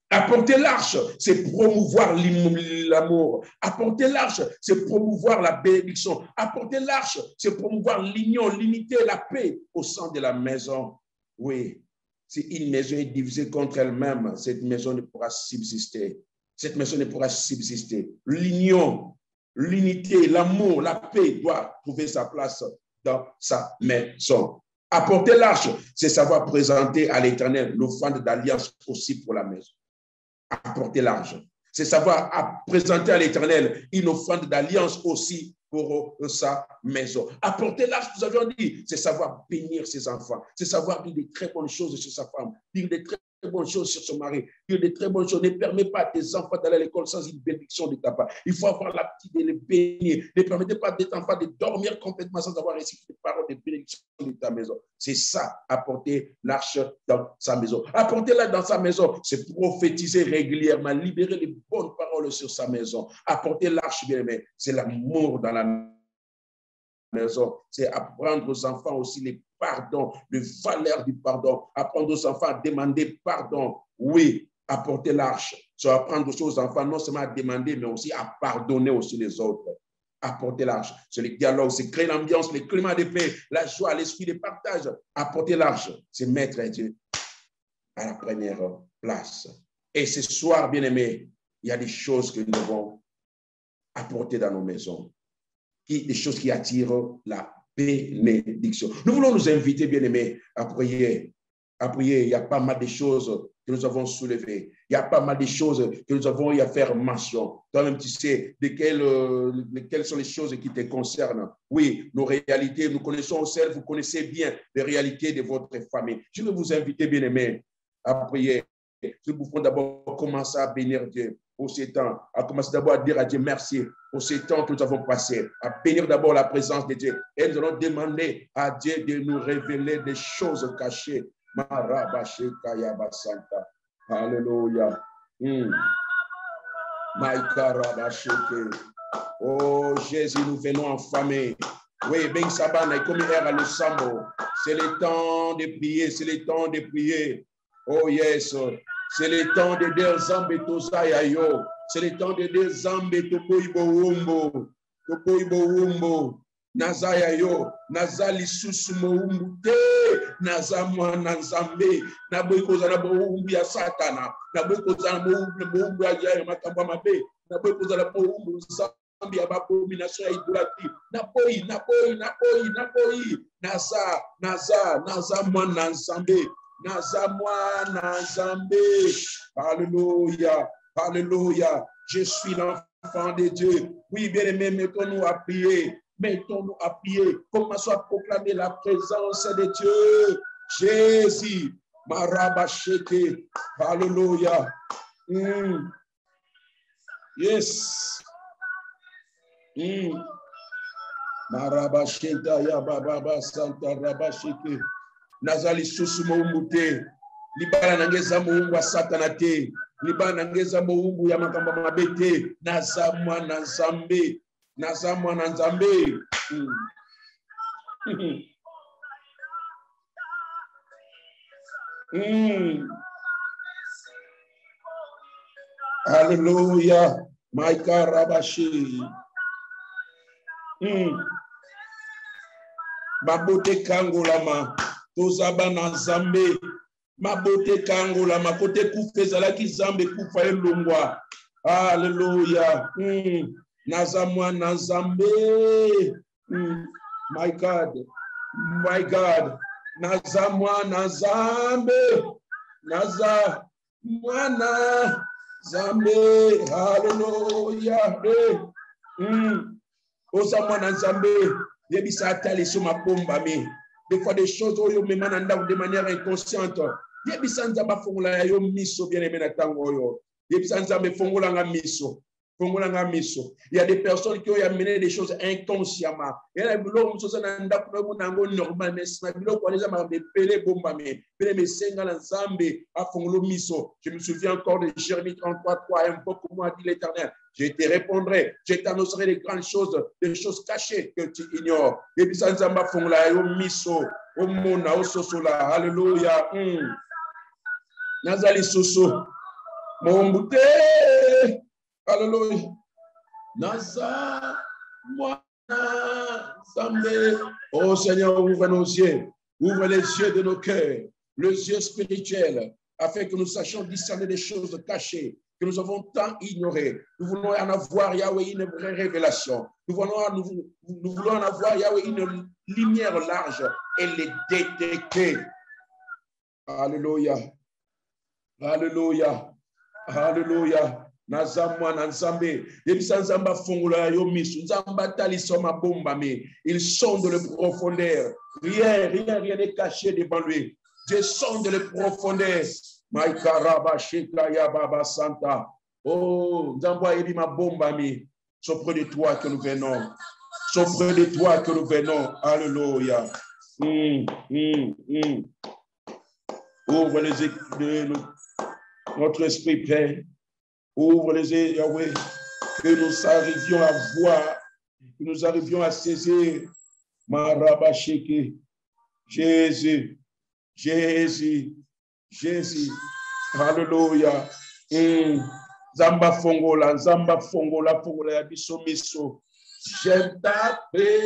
Apporter l'arche, c'est promouvoir l'amour. Apporter l'arche, c'est promouvoir la bénédiction. Apporter l'arche, c'est promouvoir l'union, l'unité, la paix au sein de la maison. Oui, si une maison est divisée contre elle-même, cette maison ne pourra subsister. Cette maison ne pourra subsister. L'union, l'unité, l'amour, la paix doit trouver sa place dans sa maison. Apporter l'arche, c'est savoir présenter à l'Éternel l'offrande d'alliance aussi pour la maison. Apporter l'arche, c'est savoir présenter à l'Éternel une offrande d'alliance aussi pour sa maison. Apporter l'arche, nous avions dit, c'est savoir bénir ses enfants, c'est savoir dire de très bonnes choses sur sa femme, dire de très bonnes choses sur son mari, dire de très bonnes choses. Ne permet pas à tes enfants d'aller à l'école sans une bénédiction de ta part. Il faut avoir l'habitude de les bénir. Ne permettez pas à tes enfants de dormir complètement sans avoir reçu des paroles de bénédiction de ta maison. C'est ça, apporter l'arche dans sa maison. Apporter l'arche dans sa maison, c'est prophétiser régulièrement, libérer les bonnes paroles sur sa maison. Apporter l'arche, bien aimé, c'est l'amour dans la maison. C'est apprendre aux enfants aussi les pardons, le valeur du pardon. Apprendre aux enfants à demander pardon. Oui, apporter l'arche. C'est apprendre aussi aux enfants non seulement à demander, mais aussi à pardonner aussi les autres. Apporter l'arche. C'est le dialogue, c'est créer l'ambiance, le climat de paix, la joie, l'esprit de partage. Apporter l'arche, c'est mettre Dieu à la première place. Et ce soir, bien aimé, il y a des choses que nous devons apporter dans nos maisons. Des choses qui attirent la bénédiction. Nous voulons nous inviter, bien aimés, à prier. À prier. Il y a pas mal de choses que nous avons soulevées. Il y a pas mal de choses que nous avons eu à faire mention. Toi-même, tu sais quelles sont les choses qui te concernent. Oui, nos réalités, nous connaissons au ciel, vous connaissez bien les réalités de votre famille. Je vais vous inviter, bien-aimés, à prier. Nous pouvons d'abord commencer à bénir Dieu pour ces temps, à commencer d'abord à dire à Dieu merci pour ces temps que nous avons passés, à bénir d'abord la présence de Dieu. Et nous allons demander à Dieu de nous révéler des choses cachées. Alléluia. Oh Jésus, nous venons en famille. Oui, Ben Sabana, comme hier à l'Osambo, c'est le temps de prier, c'est le temps de prier. Oh yes, c'est le temps de dire Zambetosa Yayo, c'est le temps de dire Zambetokoibo Wumbo, Tokoibo Wumbo, Nazaya yo, Nazali Susumo Umbute, Nazamwa Nazambe, Naboiko Zanabo Umbi ya Satana, Naboiko Zanabo Umbi ya Makamba Mabe, Naboiko Zanabo Umbi Zambi ya Babomination ya Idolati, Napoi, Nazamwa Nazambe, Nazamwa Nazambe, Alléluia, Alléluia, je suis l'enfant de Dieu. Oui, bien aimé, mettons-nous à prier. Mettons-nous à prier. Commençons à proclamer la présence de Dieu. Jésus. Marabasheke. Alléluia. Yes. Marabashenta ya baba santa rabasheke. Nazali susumo umute. Libala nangeza muungu wa satana te. Libala nangeza muungu ya makamba mabete. Nazamwa na Nzambe. Nazamwa na Nzambe. Hallelujah. Maika Rabashi. Mabote kangolama. Tozaba na Nzambe. Mabote kangolama. Kote kufezala ki Nzambe kufa elongwa. Hallelujah. Nazamwa na Nzambe. My God. My God. Nazamwa na Nzambe. Nazamwa na Nzambe. Hallelujah. Ozamwa na Nzambe. Yebisa atali sur ma pomba me. Des fois des choses où yo memananda de manière inconsciente. Yebisa Nzamba fongola yo miso bien aimé na tango yo. Yebisa Nzambe fongola nga miso. Il y a des personnes qui ont amené des choses inconsciemment. Il y a des choses qui ont amené normal, mais je me souviens encore de Jérémie 33:3, un peu comme moi dit l'Éternel. Je te répondrai, je t'annoncerai des grandes choses, des choses cachées que tu ignores. Et puis ça, Nzamba fongola yo miso, o mona, o sosola, alléluia. Nazali soso, mombute. Alléluia. Naza, moi, Zambé. Oh Seigneur, ouvre nos yeux. Ouvre les yeux de nos cœurs, les yeux spirituels, afin que nous sachions discerner des choses cachées que nous avons tant ignorées. Nous voulons en avoir, Yahweh, une vraie révélation. Nous voulons en avoir, Yahweh, une lumière large et les détecter. Alléluia. Alléluia. Alléluia. Nazamwa na Nzambe. Yebisa Nzamba fongola yo misu. Nzamba taliso mabomba me. Il sonde le profondeur. Rien n'est caché devant lui. Dieu sonde le profondeur. Maikaraba sheka ya baba santa. Oh, Nzamba yebi mabomba me. C'est près de toi que nous venons. C'est près de toi que nous venons. Alléluia. Ouvre les yeux de notre esprit, Père. Ouvre les yeux, Yahweh, que nous arrivions à voir, que nous arrivions à saisir. Marabasheke, Jésus, Jésus, Jésus. Alléluia. Zamba fongola, fongola, yabiso miso. J'aime ta présence.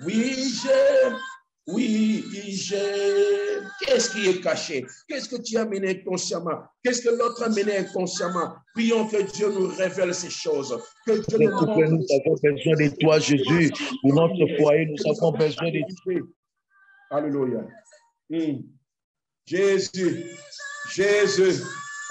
Oui, j'aime. Oui, j'aime. Qu'est-ce qui est caché? Qu'est-ce que tu as mené inconsciemment? Qu'est-ce que l'autre a mené inconsciemment? Prions que Dieu nous révèle ces choses. Que Dieu nous montre. Nous avons besoin de toi, Jésus. Pour notre foyer, nous avons besoin de toi. Alléluia. Jésus, Jésus,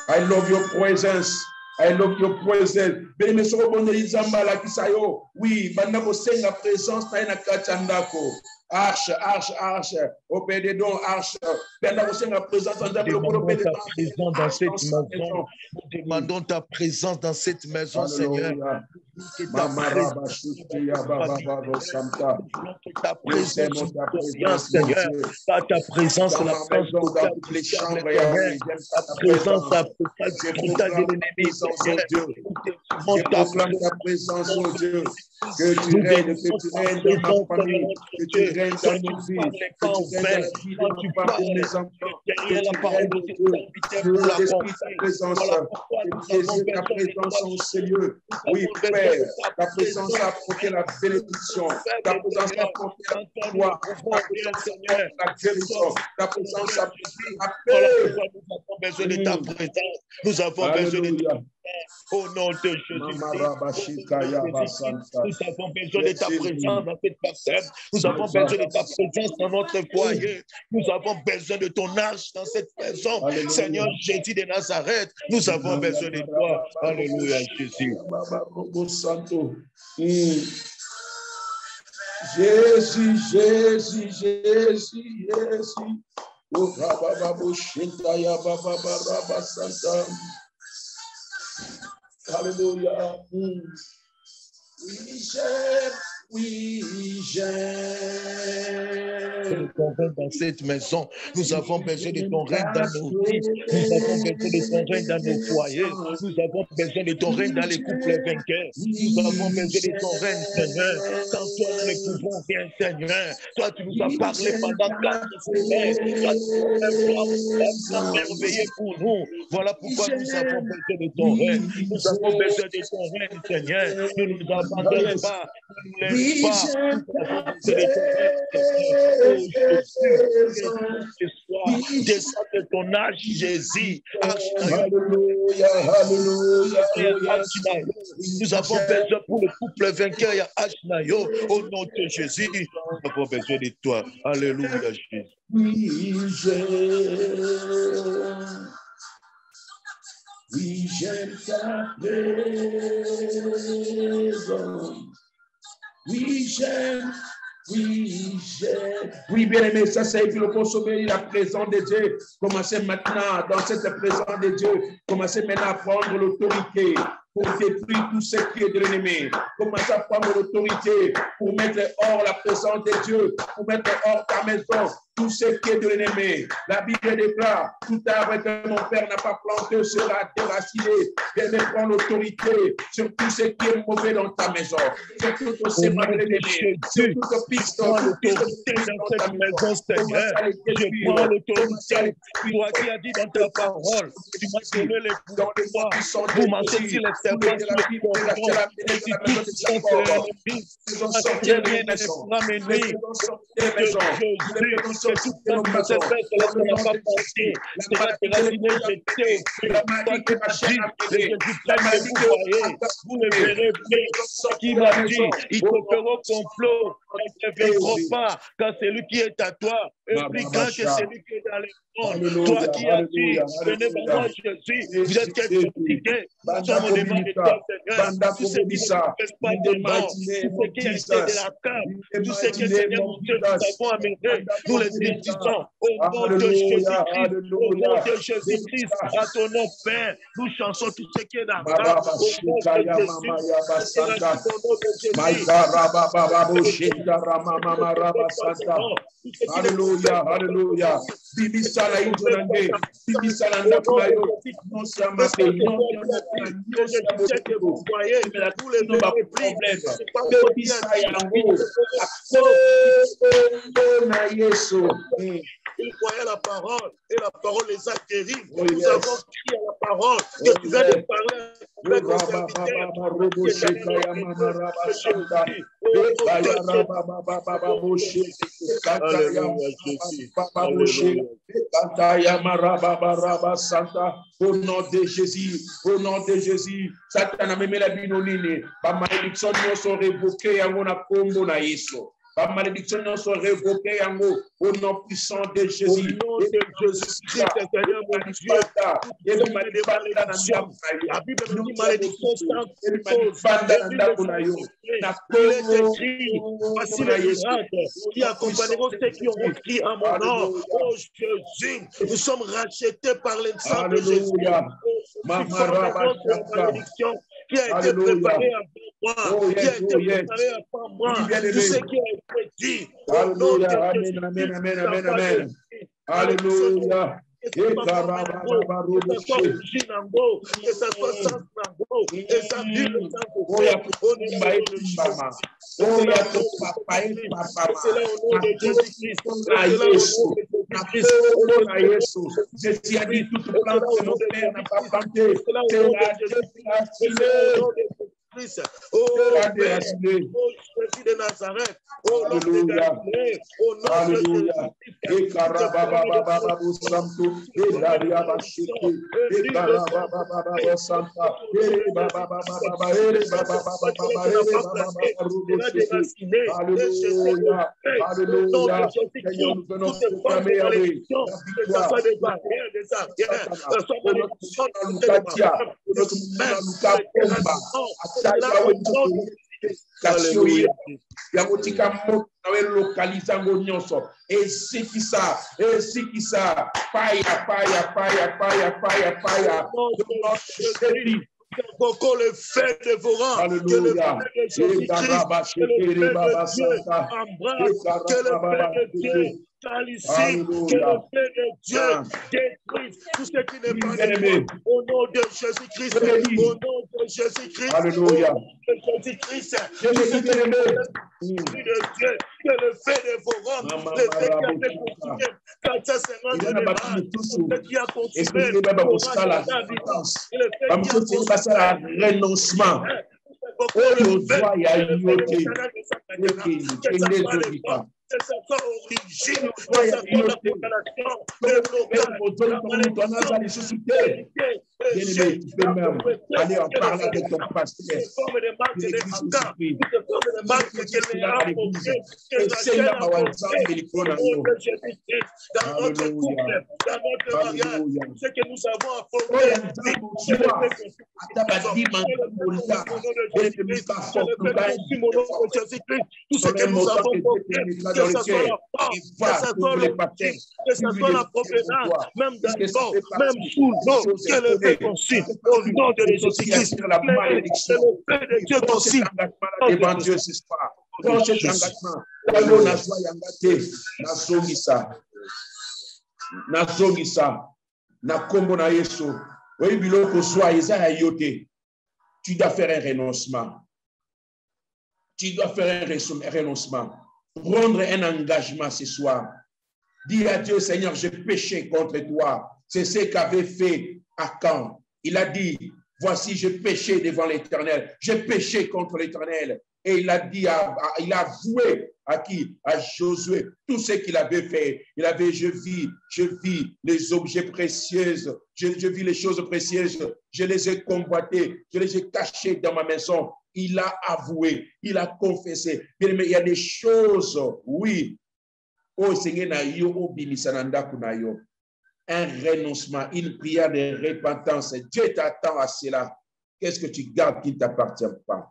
I love your presence. I love your presence. Bien-aimé, so bonne izambala kisayo. Oui, bandako senga présence ta na kachandako. Arche, arche, arche. Opédé donc arche. Bandako senga présence dans ta présence dans cette maison. Nous demandons ta présence dans cette maison, Seigneur. Ta présence, Seigneur. Ta présence, la présence dans toutes les chambres. Ta présence, la présence de l'ennemi. Je proclame ta présence, oh Dieu. Que tu règnes dans ma famille, que tu règnes dans nos vies, que tu règnes dans la vie de ma femme, de mes enfants, que tu règnes, oh Dieu, que l'esprit ta présence, que ta présence en Seigneur. Oui, Père, ta présence a apporté la bénédiction, ta présence a apporté la gloire, ta présence a apporté la guérison, ta présence a apporté la paix. Nous avons besoin de ta présence. Nous avons besoin de ta présence. Au nom de Jésus. Nous avons besoin de ta présence dans cette personne. Nous avons besoin de ta présence dans notre foyer. Nous avons besoin de ton âge dans cette maison. Alléluia. Seigneur Jésus de Nazareth, nous avons besoin de toi. Alléluia, Jésus. Jésus, Jésus, Jésus, Jésus. Alléluia. Oui, j'aime. Dans cette maison, nous avons besoin de ton règne dans nos vies. Nous avons besoin de ton règne dans nos foyers. Nous avons besoin de ton règne dans les couples vainqueurs. Nous avons besoin de ton règne, Seigneur. Sans toi, nous ne pouvons rien, Seigneur. Toi, tu nous as parlé pendant 4 semaines. Toi, tu as merveillé pour nous. Voilà pourquoi nous avons besoin de ton règne. Nous avons besoin de ton règne, Seigneur. Ne nous abandonne pas. Ne nous laisse pas. Descends de ton âge, Jésus. Alléluia, alléluia. Nous avons besoin pour le couple vainqueur, Ashnayo. Au nom de Jésus, nous avons besoin de toi. Alléluia, Jésus. Oui, j'aime ta présence. Oui, j'aime. Oui, bien aimé, ça c'est le consommer la présence de Dieu. Commencez maintenant dans cette présence de Dieu. Commencez maintenant à prendre l'autorité pour détruire tout ce qui est de l'ennemi. Commencez à prendre l'autorité pour mettre hors la présence de Dieu, pour mettre hors ta maison tout ce qui est de l'ennemi. La Bible déclare, tout arbre que mon Père n'a pas planté sera déraciné. Viens prendre l'autorité sur tout ce qui est mauvais dans ta maison. Sur tout ce qui est de l'ennemi. Sur toute piste dans cette maison, Seigneur. Je prends l'autorité. Toi qui as dit dans ta parole, tu m'as donné les pouvoirs pour marcher sur les serpents, sur les scorpions, et sur toute puissance de l'ennemi. Rien ne pourra m'aider. Que toute forme de cette bête, cela ne n'a pas pensé. Cela sera jeté. Toi qui m'as dit, les Égyptiens que vous voyez, vous ne verrez plus. Qui m'a dit, ils te feront complot, ils ne verront pas, quand celui qui est à toi est plus grand que celui qui est dans les mondes. Toi qui as dit, venez vers moi, Jésus, vous êtes fatigué. Nous sommes au devant de toi, Seigneur. Tout ce qui ne fait pas de mort, tout ce qui est de la cave, tout ce qui est, Seigneur, mon Dieu, nous avons amené, nous les disons, au nom de Jésus-Christ, au nom de Jésus-Christ, à ton nom, Père, nous chansons tout ce qui est dans la cave, au nom de Jésus. Alléluia, alléluia. Bibi sala injonande, bibi sala ndakumayo. Non sama pe non que vous voyez, mais là tous les noms pas problème. Bibi sala yango. Na Yesu. Ils croyaient la parole et la parole les a guéris. Nous avons crié à la parole que tu viens de parler avec nos serviteurs. Au nom de Jésus, au nom de Jésus, Satan a même la binonine. Par malédiction, nous sommes révoqués à mon combo na Yesu. La malédiction ne soit révoquée au nom puissant de Jésus. Au nom de Jésus-Christ, Seigneur mon Dieu, la Bible nous dit malédiction sans cause. Il est écrit, voici les miracles qui accompagneront ceux qui auront crié à mon nom. Oh Jésus, nous sommes rachetés par le sang de Jésus. Notre malédiction qui a été préparée avant moi, qui a été préparée avant moi, tout ce qui a été dit. Au nom de Jésus. Alléluia. Que ce soit origine Nango, que ce soit sens Nango, que ça vive le sang de Jésus a dit toute plante que mon père n'a pas plantée. Oh, Jésus de Nazareth, oh, nom de Galilée, oh, nom de Encore le fait dévorant, que le fait de Jésus-Christ, que le fait de Dieu embrasse, que le fait de Dieu ici, que le fait de Dieu détruise tout ce qui n'est pas de toi. Au nom de Jésus-Christ, au nom de Jésus-Christ, au nom de Jésus-Christ, tout ce qui est de Dieu, que le fait dévorant, le fait qui a été consumé, 450 démarres, tout ce qui a consumé, renoncement. Que ça soit origine, que ça soit la condamnation, le blocage, tu peux même aller en parler avec ton pasteur. Dans notre couple, dans notre mariage, ce que nous avons affronté, tout ce que nous avons porté, que ce soit la force, que ce soit le baptême, que ce soit la provenance, même d'alcool, même sous l'eau, que le fait conçu, au nom de Jésus-Christ, que le fait de Dieu conçu. Devant Dieu ce soir. Dans cet engagement, tu dois faire un renoncement. Tu dois faire un renoncement. Prendre un engagement ce soir. Dis à Dieu, Seigneur, j'ai péché contre toi. C'est ce qu'avait fait Akan. Il a dit, voici, j'ai péché devant l'Éternel. J'ai péché contre l'Éternel. Et il a dit, il a avoué à qui? À Josué, tout ce qu'il avait fait. Il avait, je vis les objets précieux, je vis les choses précieuses, je les ai convoitées, je les ai cachées dans ma maison. Il a avoué, il a confessé. Mais il y a des choses, oui. Oh Seigneur, un renoncement, une prière de repentance. Dieu t'attend à cela. Qu'est-ce que tu gardes qui ne t'appartient pas?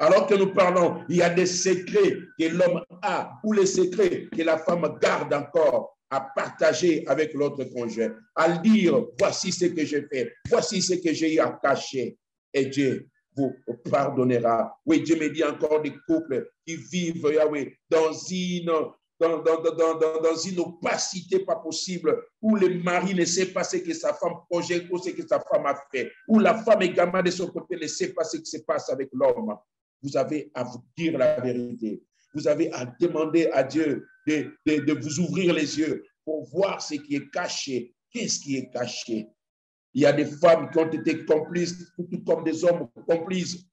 Alors que nous parlons, il y a des secrets que l'homme a ou les secrets que la femme garde encore à partager avec l'autre conjoint. À dire, voici ce que j'ai fait, voici ce que j'ai eu à cacher. Et Dieu vous pardonnera. Oui, Dieu me dit encore des couples qui vivent, Yahweh, dans une opacité pas possible, où le mari ne sait pas ce que sa femme projette ou ce que sa femme a fait, où la femme également de son côté ne sait pas ce qui se passe avec l'homme. Vous avez à vous dire la vérité. Vous avez à demander à Dieu de vous ouvrir les yeux pour voir ce qui est caché. Qu'est-ce qui est caché? Il y a des femmes qui ont été complices, tout comme des hommes complices.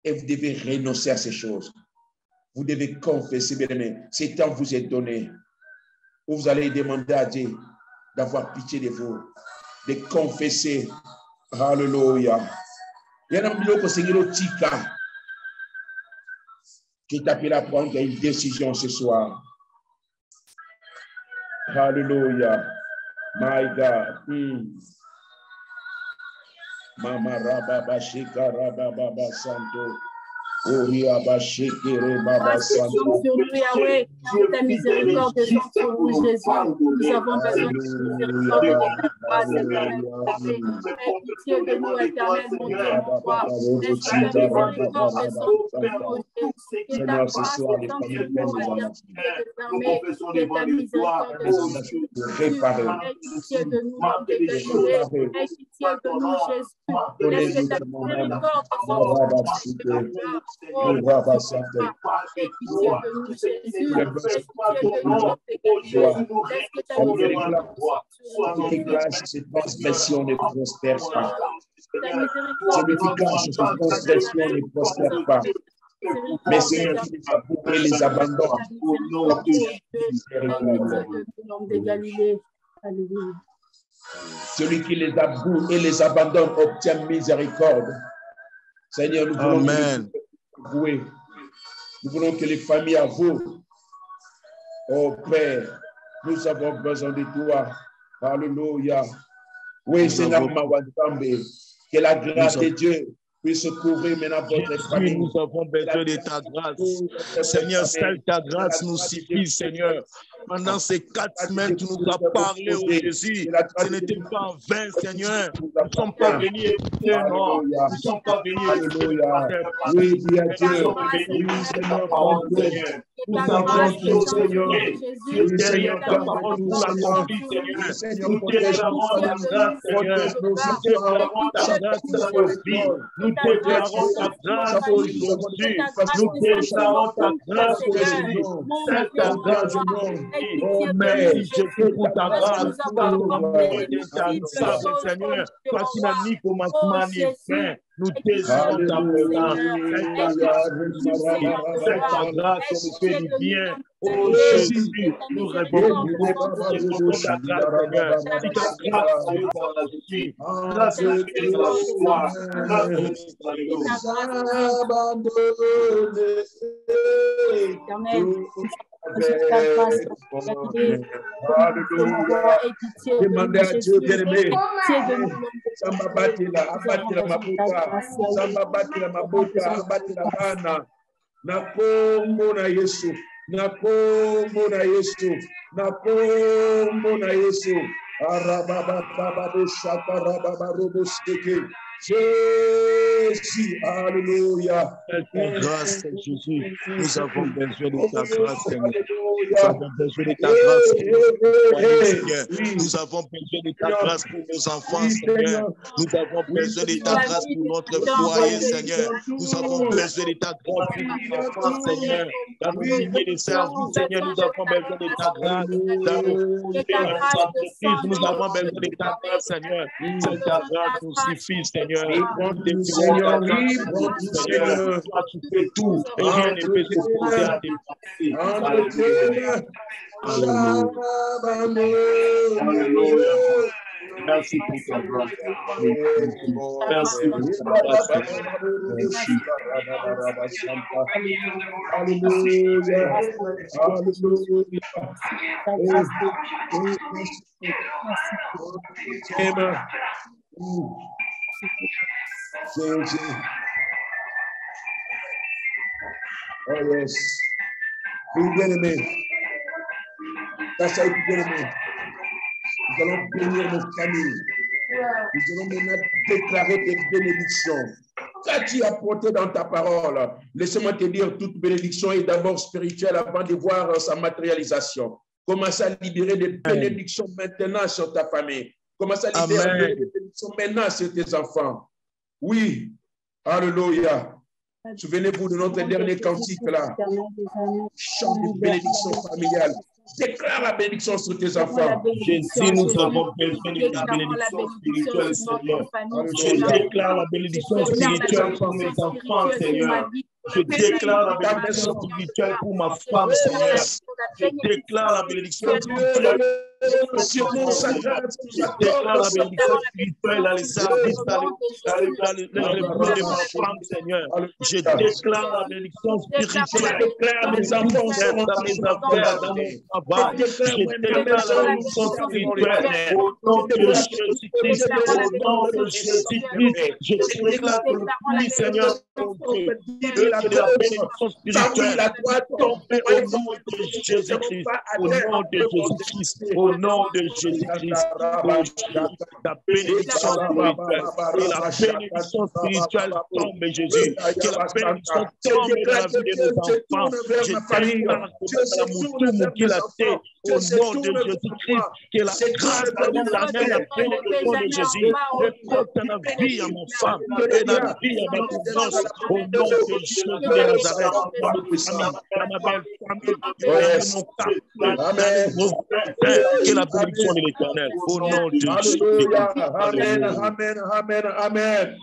Et vous devez renoncer à ces choses. Vous devez confesser, bien aimé. Ce temps vous est donné. Où vous allez demander à Dieu d'avoir pitié de vous, de confesser. Alléluia. Il y a un peu de Seigneur Tika. Je t'appelle à prendre une décision ce soir. Hallelujah. My God. Mama Rababa Shika Rababa Santo. Oria Bashikere Baba Santo. Yahweh, ta miséricorde descend sur nous, Jésus. Nous avons besoin de miséricorde de ta grâce, éternelle. Aie pitié de nous, éternel, mon Dieu, mon roi. Laisse ta miséricorde descendre sur nous, Jésus. Que ta grâce descende sur nous, éternel, désormais. Que ta miséricorde descende sur nous. Aie pitié de nous, nom de Galilée. Aie pitié de nous, Jésus. Laisse que ta miséricorde descende sur nous. Oh, aie pitié de nous, Jésus. Aie pitié de nous, laisse que ta miséricorde Cette transgression ne prospère pas. Celui qui cache cette transgression ne prospère pas. Mais c'est lui qui les aboue et les abandonne. Celui qui les aboue et les abandonne obtient miséricorde. Seigneur, nous voulons avouer. Nous voulons que les familles avouent. Oh Père, nous avons besoin de toi. Alléluia. Oui, Seigneur, que la grâce de Dieu puisse couvrir maintenant votre famille. Nous avons besoin de ta grâce. Seigneur, seule ta grâce nous suffit, Seigneur. Pendant ces 4 semaines, tu nous as parlé, oh Jésus. Ce n'était pas en vain, Seigneur. Nous ne sommes pas venus écouter, non. Nous ne sommes pas venus écouter. Oui, bien Dieu. Oui, Seigneur, Seigneur. Nous avons tout, Seigneur. Seigneur, ta parole nous l'accomplit, Seigneur. Seigneur, nous déclarons ta grâce, Seigneur. Nous déclarons ta grâce dans nos vies. Nous déclarons ta grâce aujourd'hui. Nous déclarons ta grâce aujourd'hui. C'est ta grâce, oh, merci Jésus pour ta grâce, pour ta amour indéterminable, Seigneur. Toi qui n'as ni commencement ni fin. Nous désirons ta présence. C'est ta grâce qui nous fait du bien. Oh Jésus, nous rêvons pour ta grâce, Seigneur. Si ta grâce est dans la vie, grâce est dans la foi, demandez à Dieu bien-aimé. Samba batila, abatila mabuta, samba batila mabuta, abatila bana. Nakombo na Yesu, nakombo na Yesu, nakombo na Yesu. Arababa babado shakarababa robosheke. Jésus, alléluia. Grâce, Jésus. Nous avons besoin de ta grâce, Seigneur. Nous avons besoin de ta grâce, Seigneur. Nous avons besoin de ta grâce pour nos enfants, Seigneur. Nous avons besoin de ta grâce pour notre foyer, Seigneur. Nous avons besoin de ta grâce pour nos enfants, Seigneur. Dans nos milliers de services, Seigneur, nous avons besoin de ta grâce. Dans nos entreprises, nous avons besoin de ta grâce, Seigneur. C'est ta grâce nous suffit, Seigneur. Seigneur, libre, Seigneur, tu fais tout et rien ne peut s'opposer à tes pensées. Alléluia. Merci pour ta grâce. Merci pour ta grâce. Alléluia. Alléluia. Jésus. Oh yes. Oui, bien-aimé. Ça, bien-aimé. Nous allons bénir nos familles. Nous allons maintenant déclarer des bénédictions. Qu'as-tu apporté dans ta parole? Laisse-moi te dire, toute bénédiction est d'abord spirituelle avant de voir sa matérialisation. Commence à libérer des bénédictions maintenant sur ta famille. Commence à libérer des bénédictions maintenant sur tes enfants. Oui, alléluia. Souvenez-vous de notre dernier cantique là. Chant de bénédiction familiale. Déclare la bénédiction sur tes enfants. Jésus, nous avons besoin de la bénédiction spirituelle, Seigneur. Je déclare la bénédiction spirituelle pour mes enfants, Seigneur. Je déclare la bénédiction spirituelle pour ma femme, Seigneur. Je déclare la bénédiction spirituelle. Je déclare la bénédiction spirituelle à les services, à les de ma femme, Seigneur. Je déclare la bénédiction spirituelle. Je déclare mes enfants dans mes affaires, dans mon travail. Je déclare la bénédiction spirituelle. Au nom de Jésus-Christ, au nom de Jésus-Christ, je déclare que le puits, Seigneur, de la bénédiction spirituelle tomber au nom de Jésus-Christ, au nom de Jésus-Christ, au nom de Jésus-Christ, la bénédiction spirituelle, et la bénédiction spirituelle tombe, Jésus, que la bénédiction tombe dans la vie de nos enfants. Je déclare au nom de Jésus-Christ, que la grâce de l'éternel, la bénédiction de Jésus, porte la vie à ma femme et la vie à ma confiance, au nom de Jésus de Nazareth, dans ma famille, dans ma belle famille, dans mon père, que la bénédiction de l'éternel, au nom de Jésus. Amen, amen, amen, amen.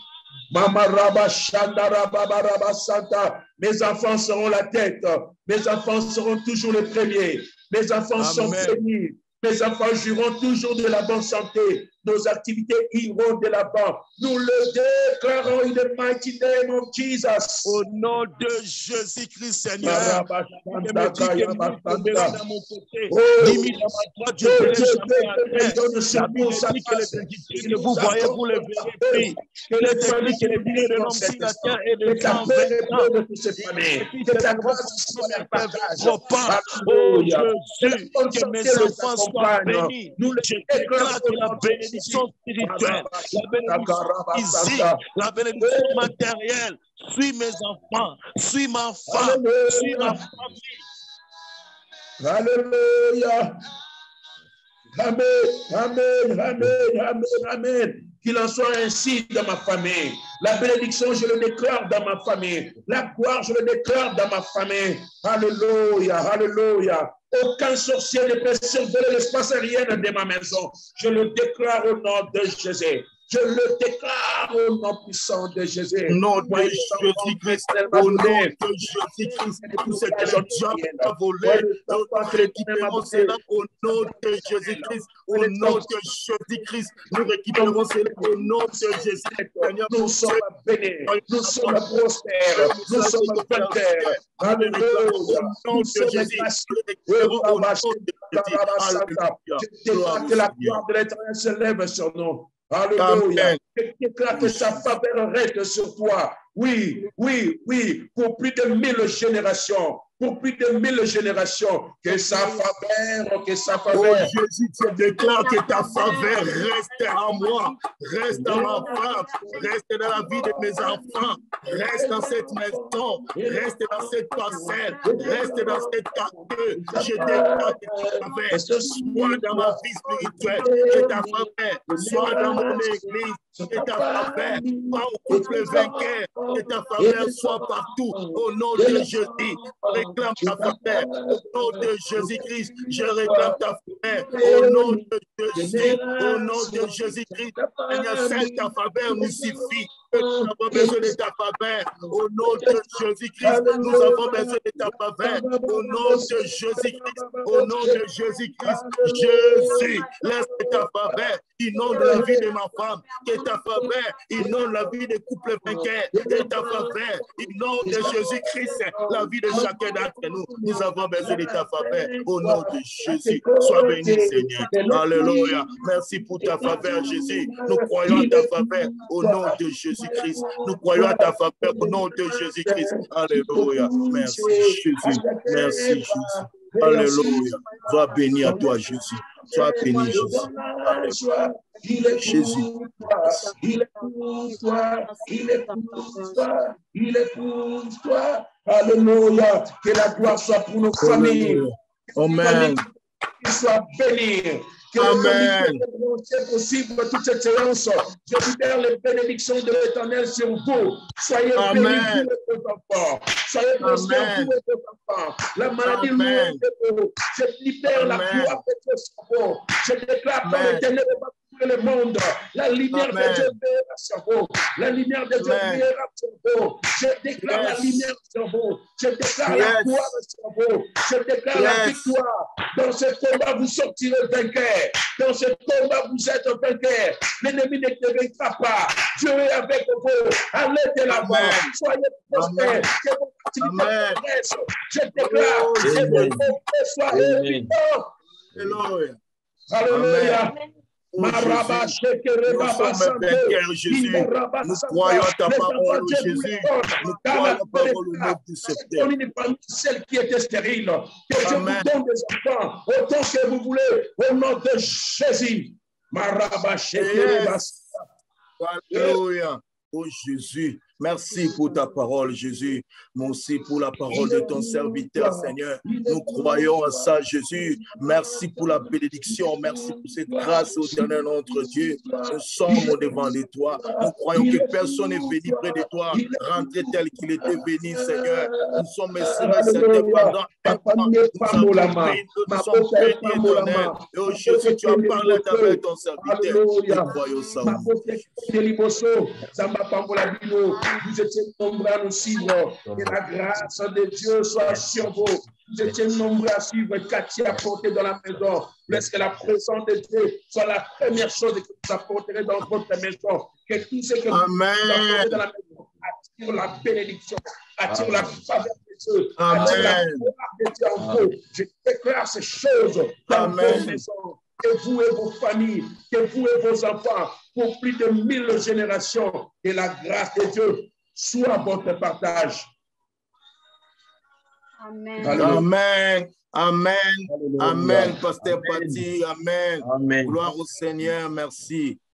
Mama Rabba Shanda Rabba Rabba Santa. Mes enfants seront la tête. Mes enfants seront toujours les premiers. Mes enfants sont bénis. Mes enfants jouiront toujours de la bonne santé. Nos activités iront de l'avant. Nous le déclarons in the mighty name of Jesus. Au nom de Jésus-Christ, Seigneur. Je me dis que nous tomberons dans mon côté. Limite à ma droite, je ne verrai jamais à terre. La Bible dit que les difficultés que vous voyez, vous les verrez pris. Que les techniques que les billets de l'homme sur la terre et de 120 ans. Et puis que ta grâce soit ne pas. Oh Jésus, que mes enfants soient bénis. Je déclare que la bénédiction spirituelle, la bénédiction physique, la bénédiction matérielle, suis mes enfants, suis ma femme, suis ma famille. Alléluia. Amen, amen, amen, amen, amen. Qu'il en soit ainsi dans ma famille. La bénédiction, je le déclare dans ma famille. La gloire, je le déclare dans ma famille. Alléluia, alléluia. Aucun sorcier ne peut survoler l'espace aérien de ma maison. Je le déclare au nom de Jésus. Je le déclare au nom puissant de Jésus. Au nom de Jésus-Christ, au nom de Jésus-Christ, tout ce que le diable a volé, notre équipement cela au nom de Jésus-Christ, au nom de Jésus-Christ, nous récupérons cela au nom de Jésus. Nous sommes bénis, nous sommes prospères, nous sommes vainqueurs. Alléluia. Au nom de Jésus, au nom de Jésus. Que la gloire de l'Éternel se lève sur nous. Alléluia. Je déclare que sa faveur reste sur toi. Oui, oui, oui, pour plus de 1000 générations. Pour plus de 1000 générations, que sa faveur, Oh Jésus, tu déclares que ta faveur reste en moi, reste dans ma femme, reste dans la vie de mes enfants, reste dans cette maison, reste dans cette parcelle, reste dans cette quartier. Je déclare que ta faveur soit dans ma vie spirituelle, que ta faveur soit dans mon église, que ta faveur soit au couple vainqueur, que ta faveur soit partout. Au nom de Jésus, réclame ta faveur. Au nom de Jésus-Christ, je réclame ta faveur. Au nom de Jésus, au nom de Jésus-Christ, Seigneur, seule ta faveur nous suffit. Nous avons besoin de ta faveur. Au nom de Jésus-Christ, nous avons besoin de ta faveur. Au nom de Jésus-Christ, au nom de Jésus-Christ, Jésus, laisse ta faveur inonde la vie de ma femme. Que ta faveur inonde la vie des couples vainqueurs. Que ta faveur inonde de Jésus-Christ la vie de chacun d'entre nous. Nous avons besoin de ta faveur. Au nom de Jésus, sois béni, Seigneur. Alléluia. Merci pour ta faveur, Jésus. Nous croyons à ta faveur. Au nom de Jésus-Christ. Nous croyons à ta faveur. Au nom de Jésus-Christ. Alléluia. Merci, Jésus. Merci, Jésus. Alléluia. Sois béni à toi, Jésus. Sois béni, Jésus. Il est Jésus. Il est pour toi. Il est pour toi. Il est pour toi. Alléluia. Que la gloire soit pour nos familles. Amen. Qu'il soit béni. Amen. C'est possible toute cette séance. Je libère les bénédictions de l'Éternel sur vous. Soyez bénis, vous les enfants. Soyez prospères, vous les enfants. La maladie loin de vous. Je libère la gloire de vos cerveaux. Je déclare par l'Éternel le monde. La lumière de Dieu brillera sur vous. La lumière de Dieu brillera sur vous. Je déclare la lumière sur vous. Je déclare la gloire sur vous. Je déclare la victoire. Dans ce combat, vous sortirez vainqueur. Dans ce combat, vous êtes vainqueur. L'ennemi ne te vaincra pas. Dieu est avec vous. Allez de l'avant. Soyez prospères. Que vos activités progressent. Je déclare que vos progrès soient évidents. Alléluia. Nous sommes vainqueurs, Jésus. Nous croyons ta parole, Jésus. Nous croyons ta parole au nom du Seigneur. Celle qui était stérile, que Dieu vous donne des enfants autant que vous voulez, au nom de Jésus. Alléluia. Oh Jésus, merci pour ta parole, Jésus. Merci pour la parole de ton serviteur, Seigneur. Nous croyons à ça, Jésus. Merci pour la bénédiction. Merci pour cette grâce au éternel notre Dieu. Nous sommes devant de toi. Nous croyons que personne n'est venu près de toi, rentré tel qu'il était venu, Seigneur. Nous sommes certains pendant un temps. Nous sommes bénis, éternel. Et oh Jésus, tu as parlé avec ton serviteur. Nous croyons ça. Vous étiez nombreux à nous suivre. Que la grâce de Dieu soit sur vous. Vous étiez nombreux à suivre Cathy apporté dans la maison. Laisse que la présence de Dieu soit la première chose que vous apporterez dans votre maison. Que tout ce que vous apportez dans la maison attire la bénédiction, attire la faveur de Dieu, attire la gloire de Dieu en vous. Je déclare ces choses dans votre maison. Que vous et vos familles, que vous et vos enfants, pour plus de 1000 générations, que la grâce de Dieu soit votre partage. Amen. Amen. Amen. Amen. Pasteur Patti. Amen. Gloire au Seigneur. Merci.